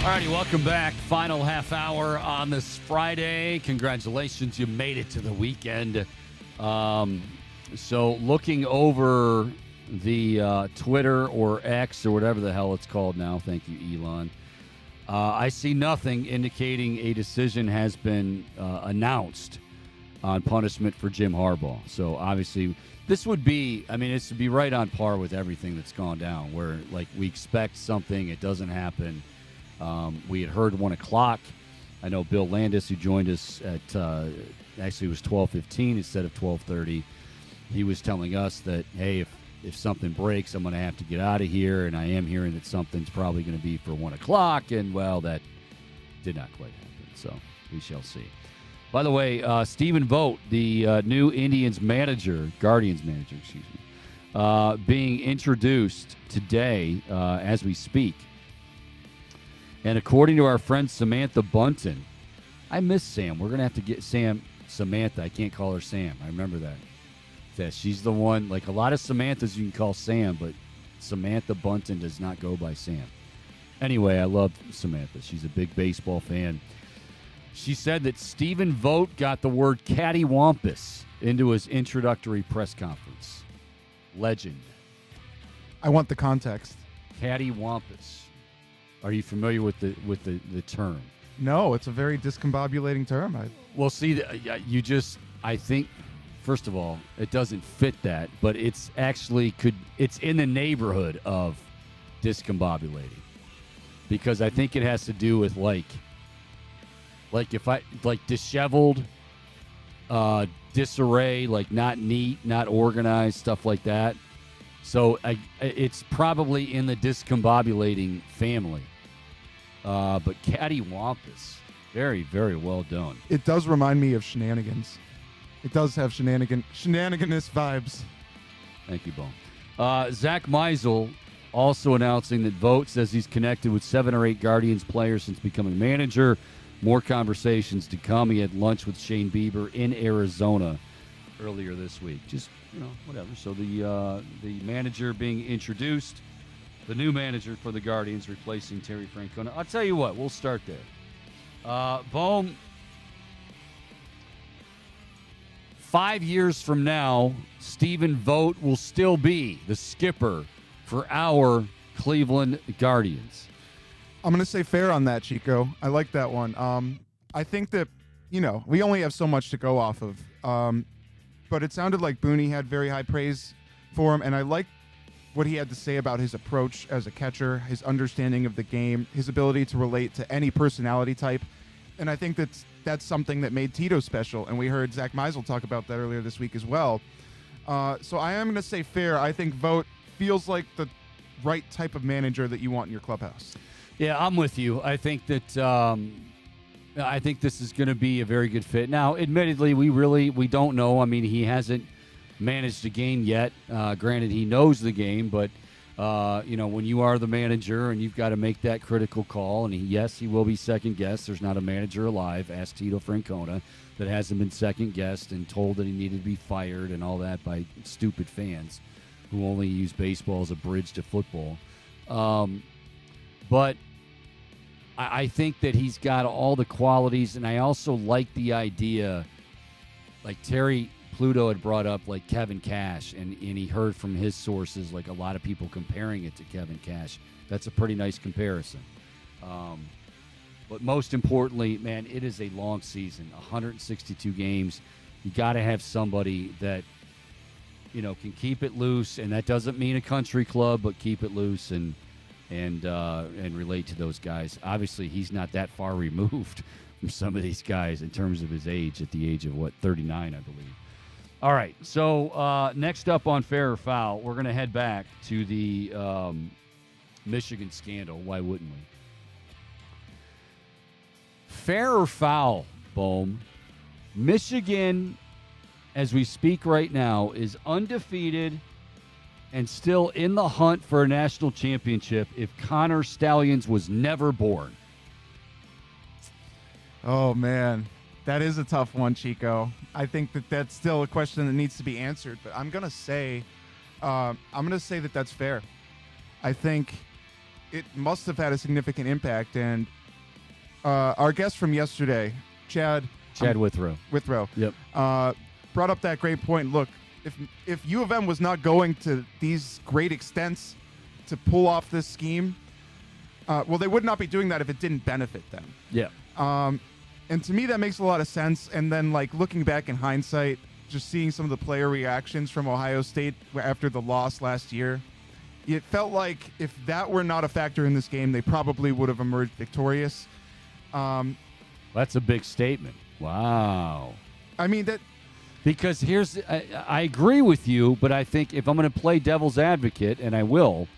righty, welcome back. Final half hour on this Friday. Congratulations, you made it to the weekend. So looking over the Twitter or X or whatever the hell it's called now, thank you, Elon, I see nothing indicating a decision has been announced on punishment for Jim Harbaugh. So obviously this would be, this would be right on par with everything that's gone down, where like we expect something, it doesn't happen. We had heard 1 o'clock. I know Bill Landis, who joined us at actually it was 12:15 instead of 12:30. He was telling us that, hey, if something breaks, I'm going to have to get out of here, and I am hearing that something's probably going to be for 1 o'clock, and well, that did not quite happen. So we shall see. By the way, Stephen Vogt, the new Guardians manager, being introduced today as we speak. And according to our friend Samantha Bunton, I miss Sam. We're going to have to get Samantha. I can't call her Sam. I remember that. She's the one, like a lot of Samanthas you can call Sam, but Samantha Bunton does not go by Sam. Anyway, I love Samantha. She's a big baseball fan. She said that Stephen Vogt got the word cattywampus into his introductory press conference. Legend. I want the context. Cattywampus. Are you familiar with the term? No, it's a very discombobulating term. Well, see, I think, first of all, it doesn't fit that, but it's actually it's in the neighborhood of discombobulating, because I think it has to do with like disheveled, disarray, like not neat, not organized, stuff like that. So it's probably in the discombobulating family. But cattywampus, very, very well done. It does remind me of shenanigans. It does have shenaniganous vibes. Thank you, Bo. Zach Meisel also announcing that Vogt says he's connected with 7 or 8 Guardians players since becoming manager. More conversations to come. He had lunch with Shane Bieber in Arizona earlier this week. Just, whatever. So the manager being introduced, the new manager for the Guardians replacing Terry Francona. I'll tell you what, we'll start there. Bohm, 5 years from now, Stephen Vogt will still be the skipper for our Cleveland Guardians. I'm going to say fair on that, Chico. I like that one. I think that, we only have so much to go off of. But it sounded like Booney had very high praise for him, and I like what he had to say about his approach as a catcher, his understanding of the game, his ability to relate to any personality type. And I think that's something that made Tito special, and we heard Zach Meisel talk about that earlier this week as well. So I am going to say fair. I think Vogt feels like the right type of manager that you want in your clubhouse. Yeah, I'm with you. I think that I think this is going to be a very good fit. Now, admittedly, we don't know. He hasn't managed a game yet. Granted, he knows the game, but when you are the manager and you've got to make that critical call, and he will be second guessed. There's not a manager alive, ask Tito Francona, that hasn't been second guessed and told that he needed to be fired and all that by stupid fans who only use baseball as a bridge to football. But I think that he's got all the qualities, and I also like the idea, like Terry Pluto had brought up, like Kevin Cash, and he heard from his sources, like a lot of people comparing it to Kevin Cash. That's a pretty nice comparison. But most importantly, man, it is a long season, 162 games. You got to have somebody that, can keep it loose, and that doesn't mean a country club, but keep it loose and relate to those guys. Obviously, he's not that far removed from some of these guys in terms of his age, at the age of, 39, I believe. All right, so next up on Fair or Foul, we're going to head back to the Michigan scandal. Why wouldn't we? Fair or foul, Bohm? Michigan, as we speak right now, is undefeated and still in the hunt for a national championship if Connor Stallions was never born. Oh, man. That is a tough one, Chico. I think that's still a question that needs to be answered, but I'm going to say that that's fair. I think it must have had a significant impact. And our guest from yesterday, Chad Withrow. Yep. Brought up that great point. Look, if U of M was not going to these great extents to pull off this scheme, well, they would not be doing that if it didn't benefit them. Yeah. And to me, that makes a lot of sense. And then, like, looking back in hindsight, just seeing some of the player reactions from Ohio State after the loss last year, it felt like if that were not a factor in this game, they probably would have emerged victorious. That's a big statement. Wow. I mean, that... Because I agree with you, but I think if I'm going to play devil's advocate, and I will,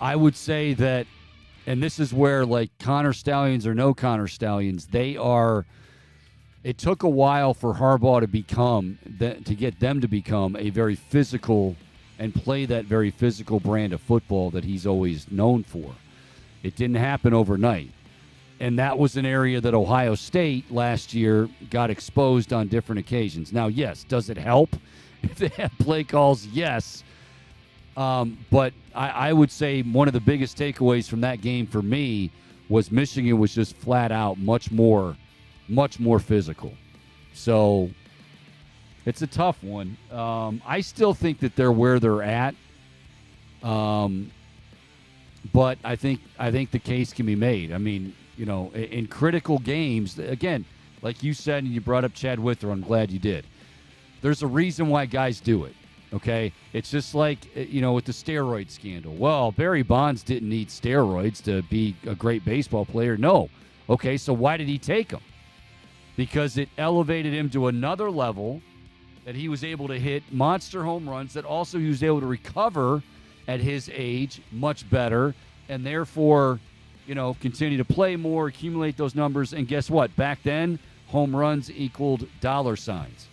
I would say that, and this is where, like, Connor Stallions or no Connor Stallions, it took a while for Harbaugh to get them to become a very physical and play that very physical brand of football that he's always known for. It didn't happen overnight. And that was an area that Ohio State last year got exposed on different occasions. Now, yes, does it help if they have play calls? Yes. But I would say one of the biggest takeaways from that game for me was Michigan was just flat out much more physical. So it's a tough one. I still think that they're where they're at. But I think the case can be made. I mean, you know, in critical games, again, like you said, and you brought up Chad Withrow, I'm glad you did. There's a reason why guys do it, okay? It's just like, you know, with the steroid scandal. Well, Barry Bonds didn't need steroids to be a great baseball player. No. Okay, so why did he take them? Because it elevated him to another level that he was able to hit monster home runs, that also he was able to recover at his age much better, and therefore, you know, continue to play more, accumulate those numbers. And guess what? Back then, home runs equaled dollar signs.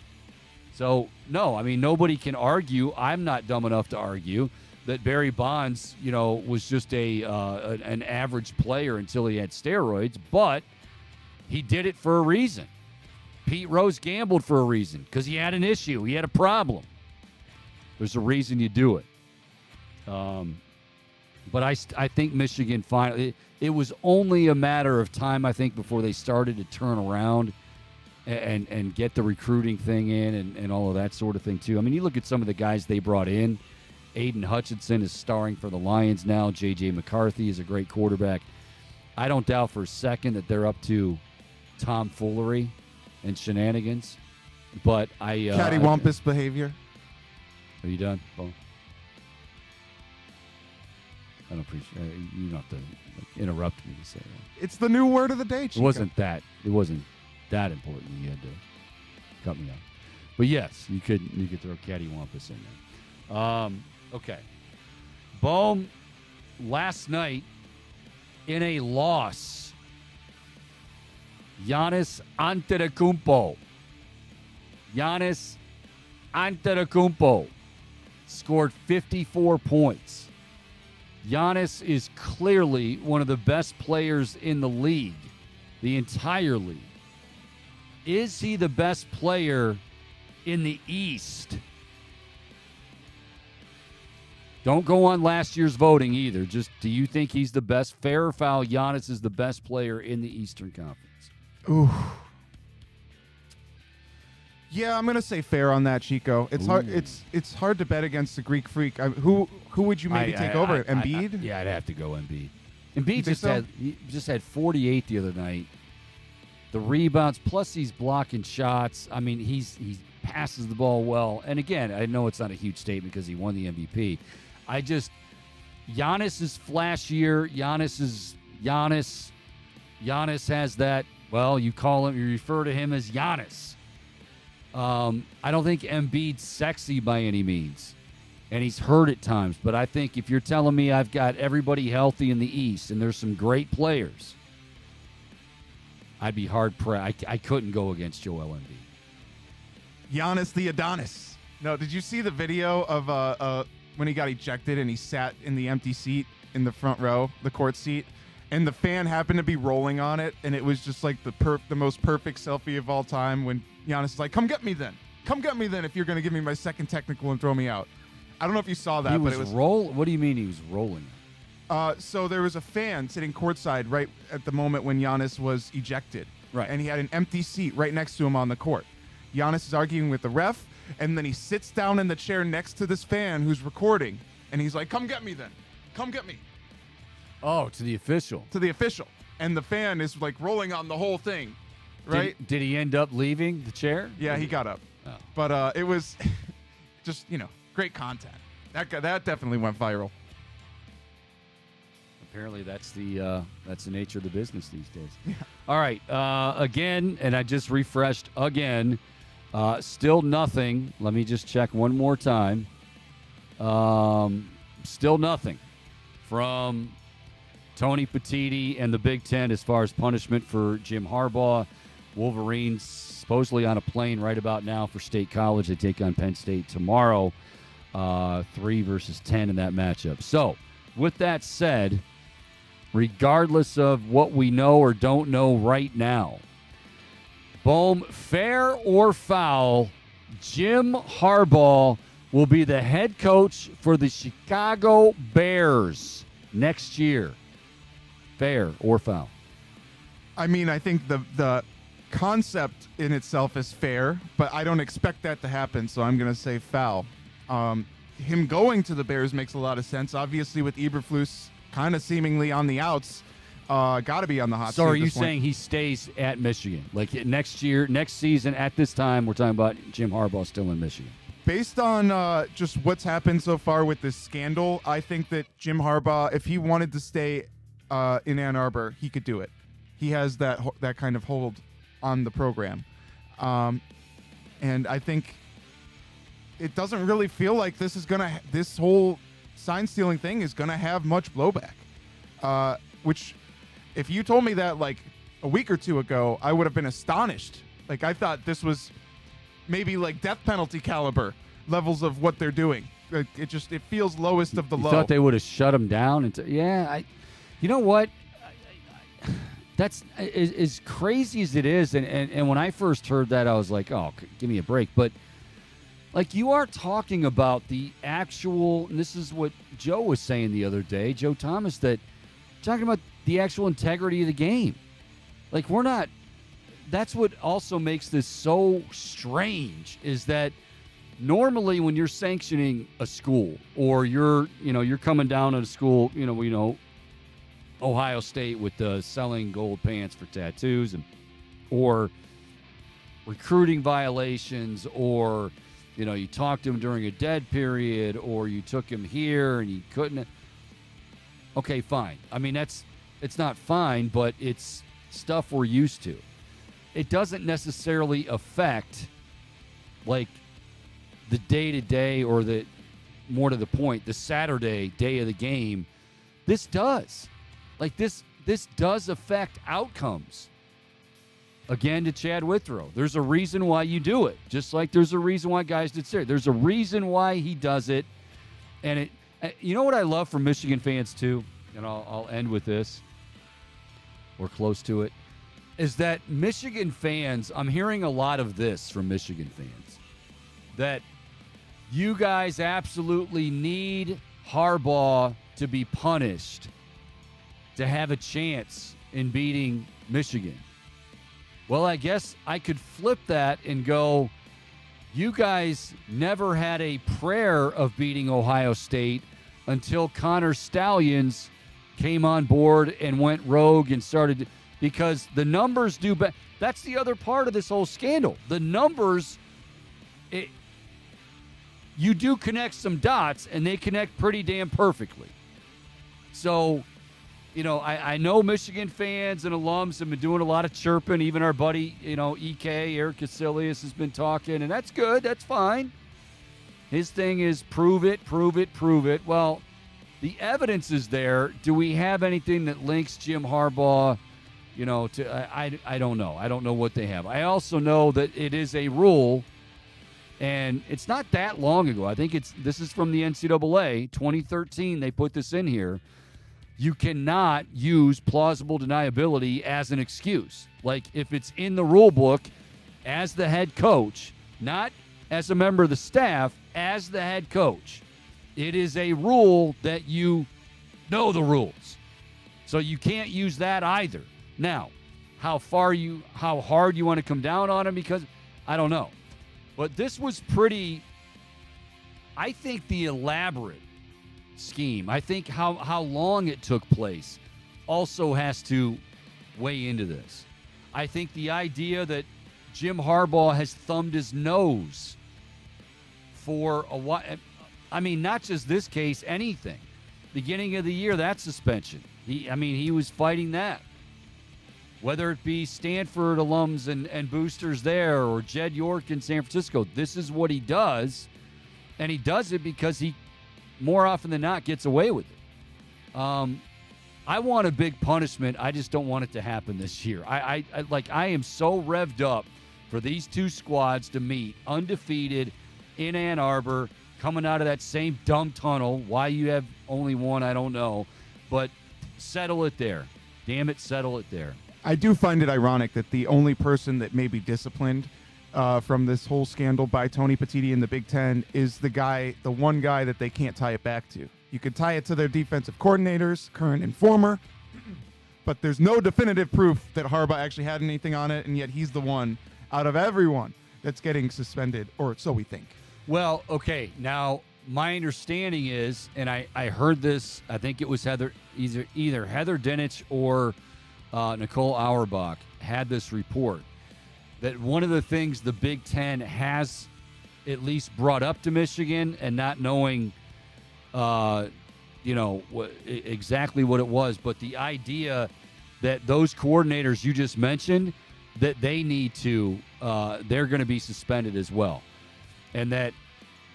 So, no, I mean, nobody can argue. I'm not dumb enough to argue that Barry Bonds, you know, was just an average player until he had steroids, but he did it for a reason. Pete Rose gambled for a reason because he had an issue. He had a problem. There's a reason you do it. But I think Michigan finally, it was only a matter of time, I think, before they started to turn around and get the recruiting thing in and all of that sort of thing, too. I mean, you look at some of the guys they brought in. Aiden Hutchinson is starring for the Lions now. J.J. McCarthy is a great quarterback. I don't doubt for a second that they're up to tomfoolery and shenanigans. But cattywampus behavior. Are you done, Bo? I don't appreciate it. You don't have to interrupt me to say that. It's the new word of the day, Chico. It wasn't that important. You had to cut me off. But yes, you could throw cattywampus in there. Okay. Boom. Last night in a loss, Giannis Antetokounmpo scored 54 points. Giannis is clearly one of the best players in the league, the entire league. Is he the best player in the East? Don't go on last year's voting either. Just, do you think he's the best? Fair or foul, Giannis is the best player in the Eastern Conference. Ooh. Yeah, I'm gonna say fair on that, Chico. It's hard. It's hard to bet against the Greek Freak. Who would you maybe take over? Embiid? Yeah, I'd have to go Embiid. Embiid just had 48 the other night. The rebounds, plus he's blocking shots. I mean, he passes the ball well. And again, I know it's not a huge statement because he won the MVP. Giannis is flashier. Giannis has that. Well, you refer to him as Giannis. I don't think Embiid's sexy by any means, and he's hurt at times. But I think if you're telling me I've got everybody healthy in the East and there's some great players, I'd be hard-pressed. I couldn't go against Joel Embiid. Giannis the Adonis. No, did you see the video of when he got ejected and he sat in the empty seat in the front row, the court seat, and the fan happened to be rolling on it, and it was just like the most perfect selfie of all time when Giannis is like, come get me then if you're going to give me my second technical and throw me out. I don't know if you saw that, but it was roll. What do you mean he was rolling? So there was a fan sitting courtside right at the moment when Giannis was ejected. Right. And he had an empty seat right next to him on the court. Giannis is arguing with the ref, and then he sits down in the chair next to this fan who's recording, and he's like, "Come get me then. Come get me." Oh, to the official. To the official. And the fan is like rolling on the whole thing, right? Did he end up leaving the chair? Yeah, he got up. Oh. But it was just, great content. That definitely went viral. Apparently, that's the nature of the business these days. Yeah. All right. Again, and I just refreshed again. Still nothing. Let me just check one more time. Still nothing from Tony Petitti and the Big Ten as far as punishment for Jim Harbaugh. Wolverines supposedly on a plane right about now for State College. They take on Penn State tomorrow. 3 versus 10 in that matchup. So, with that said, regardless of what we know or don't know right now, Bohm, fair or foul, Jim Harbaugh will be the head coach for the Chicago Bears next year. Fair or foul? I mean, I think the concept in itself is fair, but I don't expect that to happen, so I'm going to say foul. Him going to the Bears makes a lot of sense. Obviously, with Eberflus kind of seemingly on the outs, got to be on the hot seat. So are at you this point. saying he stays at Michigan? Like next season, at this time, we're talking about Jim Harbaugh still in Michigan? Based on just what's happened so far with this scandal, I think that Jim Harbaugh, if he wanted to stay in Ann Arbor, he could do it. He has that kind of hold on the program. And I think it doesn't really feel like this whole sign stealing thing is gonna have much blowback. Which, if you told me that like a week or two ago, I would have been astonished. Like, I thought this was maybe like death penalty caliber levels of what they're doing. Like, it feels lowest of the You low. thought they would have shut him down? You know what? That's as crazy as it is. And when I first heard that, I was like, oh, give me a break. But like, you are talking about the actual, and this is what Joe was saying the other day, Joe Thomas, that talking about the actual integrity of the game. Like, we're not, that's what also makes this so strange, is that normally when you're sanctioning a school, or you're coming down at a school, Ohio State with the selling gold pants for tattoos, or recruiting violations, or you talked to him during a dead period, or you took him here and you couldn't. Okay, fine. I mean, it's not fine, but it's stuff we're used to. It doesn't necessarily affect like the day-to-day, or the, more to the point, the Saturday day of the game. This does. Like, this does affect outcomes. Again, to Chad Withrow, there's a reason why you do it. Just like there's a reason why guys did Syria. There's a reason why he does it. And you know what I love from Michigan fans too, and I'll end with this, or close to it, is that Michigan fans, I'm hearing a lot of this from Michigan fans, that you guys absolutely need Harbaugh to be punished to have a chance in beating Michigan. Well, I guess I could flip that and go, you guys never had a prayer of beating Ohio State until Connor Stallions came on board and went rogue and started, because the numbers do better. That's the other part of this whole scandal. The numbers, you do connect some dots, and they connect pretty damn perfectly. So, I know Michigan fans and alums have been doing a lot of chirping. Even our buddy, EK, Eric Casillas, has been talking, and that's good. That's fine. His thing is prove it, prove it, prove it. Well, the evidence is there. Do we have anything that links Jim Harbaugh, to I don't know. I don't know what they have. I also know that it is a rule, and it's not that long ago. I think this is from the NCAA, 2013. They put this in here. You cannot use plausible deniability as an excuse. Like, if it's in the rule book as the head coach, not as a member of the staff, as the head coach, it is a rule that you know the rules. So you can't use that either. Now, how hard you want to come down on him, because I don't know. But this was pretty, I think, the elaborate scheme. I think how long it took place also has to weigh into this. I think the idea that Jim Harbaugh has thumbed his nose for a while, I mean, not just this case, anything. Beginning of the year, that suspension. He was fighting that. Whether it be Stanford alums and boosters there or Jed York in San Francisco, this is what he does. And he does it because he, more often than not, gets away with it. I want a big punishment. I just don't want it to happen this year. I am so revved up for these two squads to meet undefeated in Ann Arbor, coming out of that same dumb tunnel. Why you have only one, I don't know. But settle it there. Damn it, settle it there. I do find it ironic that the only person that may be disciplined from this whole scandal by Tony Petitti in the Big Ten is the one guy that they can't tie it back to. You could tie it to their defensive coordinators, current and former, but there's no definitive proof that Harbaugh actually had anything on it, and yet he's the one out of everyone that's getting suspended, or so we think. Well, okay, now my understanding is, and I heard this, I think it was either Heather Dinich or Nicole Auerbach had this report, that one of the things the Big Ten has at least brought up to Michigan, and not knowing, exactly what it was, but the idea that those coordinators you just mentioned, that they need to, they're going to be suspended as well. And that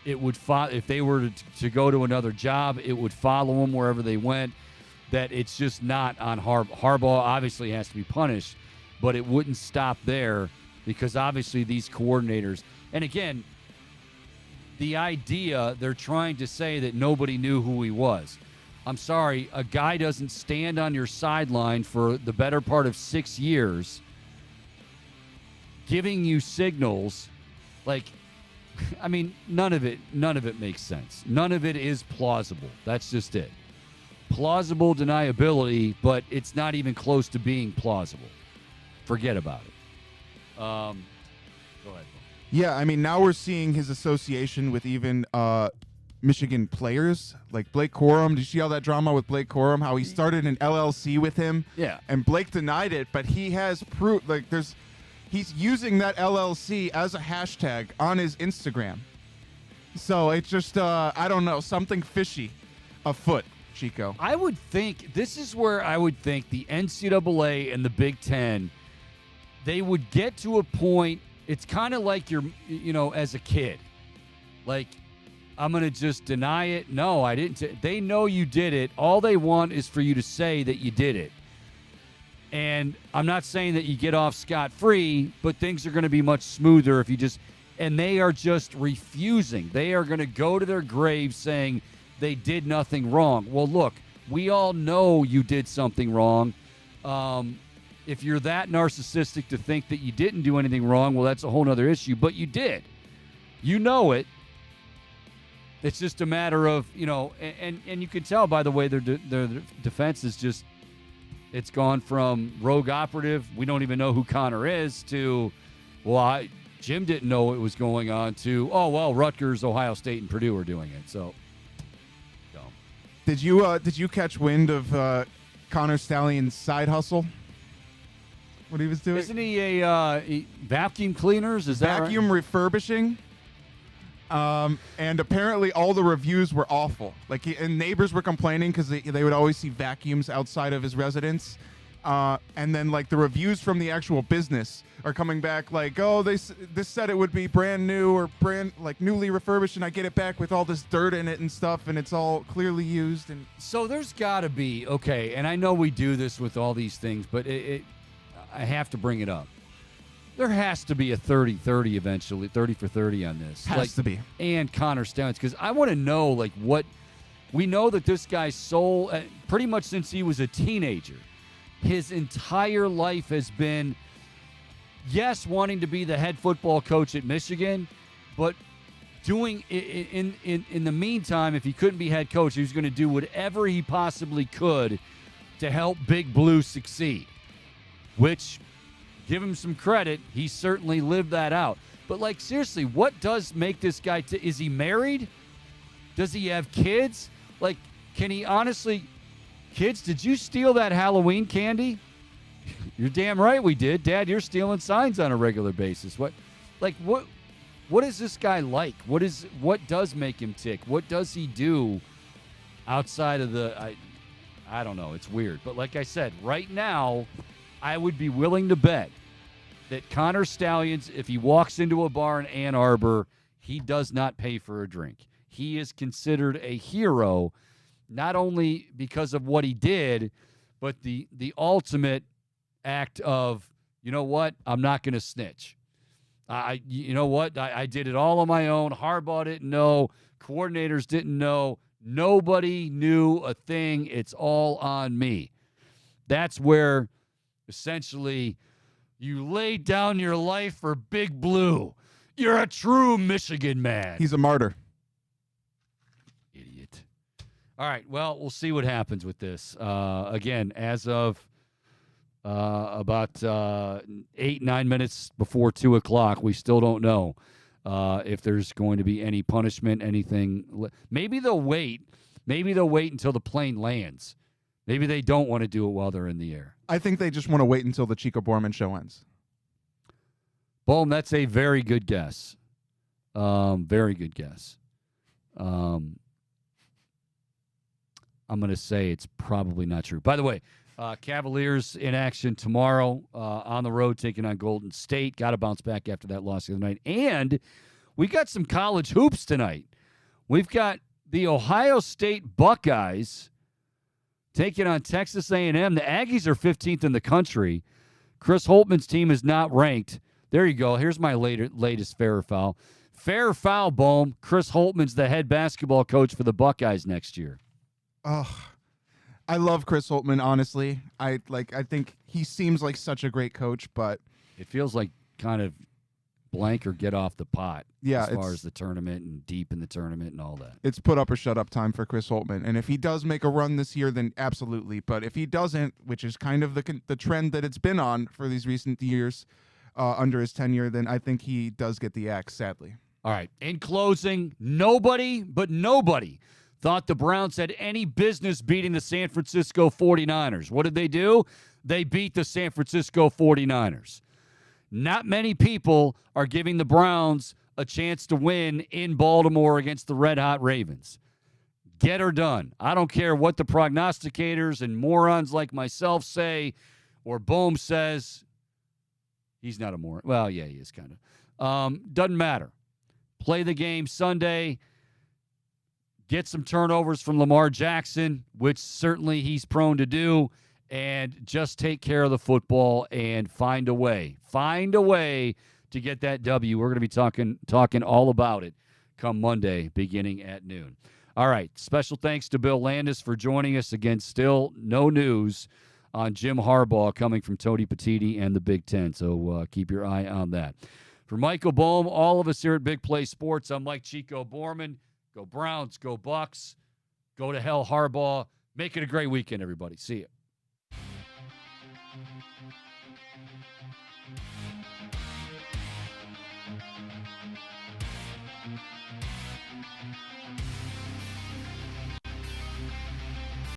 it would if they were to go to another job, it would follow them wherever they went. That it's just not on Harbaugh. Obviously has to be punished, but it wouldn't stop there, because obviously these coordinators, and again, the idea they're trying to say that nobody knew who he was. I'm sorry, a guy doesn't stand on your sideline for the better part of 6 years giving you signals like, I mean, none of it makes sense. None of it is plausible. That's just it. Plausible deniability, but it's not even close to being plausible. Forget about it. Go ahead. Yeah, I mean, now we're seeing his association with even Michigan players, like Blake Corum. Did you see all that drama with Blake Corum? How he started an LLC with him? Yeah. And Blake denied it, but he has proof. He's using that LLC as a hashtag on his Instagram. So it's just, I don't know, something fishy afoot, Chico. I would think, this is where I would think the NCAA and the Big Ten, they would get to a point, it's kind of like as a kid. Like, I'm going to just deny it. No, I didn't. They know you did it. All they want is for you to say that you did it. And I'm not saying that you get off scot-free, but things are going to be much smoother if you just, and they are just refusing. They are going to go to their grave saying they did nothing wrong. Well, look, we all know you did something wrong. If you're that narcissistic to think that you didn't do anything wrong, well, that's a whole other issue, but you did. You know it. It's just a matter of, and you can tell, by the way, their defense is just, it's gone from rogue operative, we don't even know who Connor is, to, Jim didn't know what was going on, to, Rutgers, Ohio State, and Purdue are doing it. So, Did you catch wind of Connor Stallion's side hustle? What he was doing? Isn't he a vacuum cleaners? Is that vacuum refurbishing? And apparently all the reviews were awful. And neighbors were complaining because they would always see vacuums outside of his residence. And then the reviews from the actual business are coming back this said it would be brand new or newly refurbished, and I get it back with all this dirt in it and stuff, and it's all clearly used. And so there's got to be, okay, and I know we do this with all these things, but I have to bring it up. There has to be a 30-30 eventually, 30 for 30 on this. Has to be. And Connor Stallings, because I want to know, what we know that this guy's soul, pretty much since he was a teenager, his entire life has been, yes, wanting to be the head football coach at Michigan, but doing in the meantime, if he couldn't be head coach, he was going to do whatever he possibly could to help Big Blue succeed, which, give him some credit, he certainly lived that out. But, like, seriously, what does make this guy is he married? Does he have kids? Like, can he honestly, kids, did you steal that Halloween candy? You're damn right we did. Dad, you're stealing signs on a regular basis. What is this guy like? What does make him tick? What does he do outside of I don't know. It's weird. But like I said, right now, I would be willing to bet that Connor Stallions, if he walks into a bar in Ann Arbor, he does not pay for a drink. He is considered a hero, not only because of what he did, but the ultimate act of, you know what, I'm not going to snitch. You know what, I did it all on my own. Harbaugh didn't know. Coordinators didn't know. Nobody knew a thing. It's all on me. That's where, essentially, you laid down your life for Big Blue. You're a true Michigan man. He's a martyr. Idiot. All right, well, we'll see what happens with this. Again, as of about 8-9 minutes before 2 o'clock, we still don't know if there's going to be any punishment, anything. Maybe they'll wait. Maybe they'll wait until the plane lands. Maybe they don't want to do it while they're in the air. I think they just want to wait until the Chico Borman show ends. Boom, that's a very good guess. Very good guess. I'm going to say it's probably not true. By the way, Cavaliers in action tomorrow on the road taking on Golden State. Got to bounce back after that loss the other night. And we got some college hoops tonight. We've got the Ohio State Buckeyes taking on Texas A&M. The Aggies are 15th in the country. Chris Holtman's team is not ranked. There you go. Here's my latest fair or foul. Fair or foul, Bohm. Chris Holtman's the head basketball coach for the Buckeyes next year. Oh, I love Chris Holtman, honestly. I think he seems like such a great coach, but it feels like kind of blank or get off the pot. Yeah, as far as the tournament and deep in the tournament and all that. It's put up or shut up time for Chris Holtman. And if he does make a run this year, then absolutely. But if he doesn't, which is kind of the trend that it's been on for these recent years under his tenure, then I think he does get the axe, sadly. All right. In closing, nobody thought the Browns had any business beating the San Francisco 49ers. What did they do? They beat the San Francisco 49ers. Not many people are giving the Browns a chance to win in Baltimore against the red-hot Ravens. Get her done. I don't care what the prognosticators and morons like myself say or Bohm says. He's not a moron. Well, yeah, he is kind of. Doesn't matter. Play the game Sunday. Get some turnovers from Lamar Jackson, which certainly he's prone to do, and just take care of the football and find a way. Find a way to get that W. We're going to be talking all about it come Monday, beginning at noon. All right, special thanks to Bill Landis for joining us. Again, still no news on Jim Harbaugh coming from Tony Petitti and the Big Ten, so keep your eye on that. For Michael Bohm, all of us here at Big Play Sports, I'm Mike Chico Borman. Go Browns, go Bucks, go to hell Harbaugh. Make it a great weekend, everybody. See you.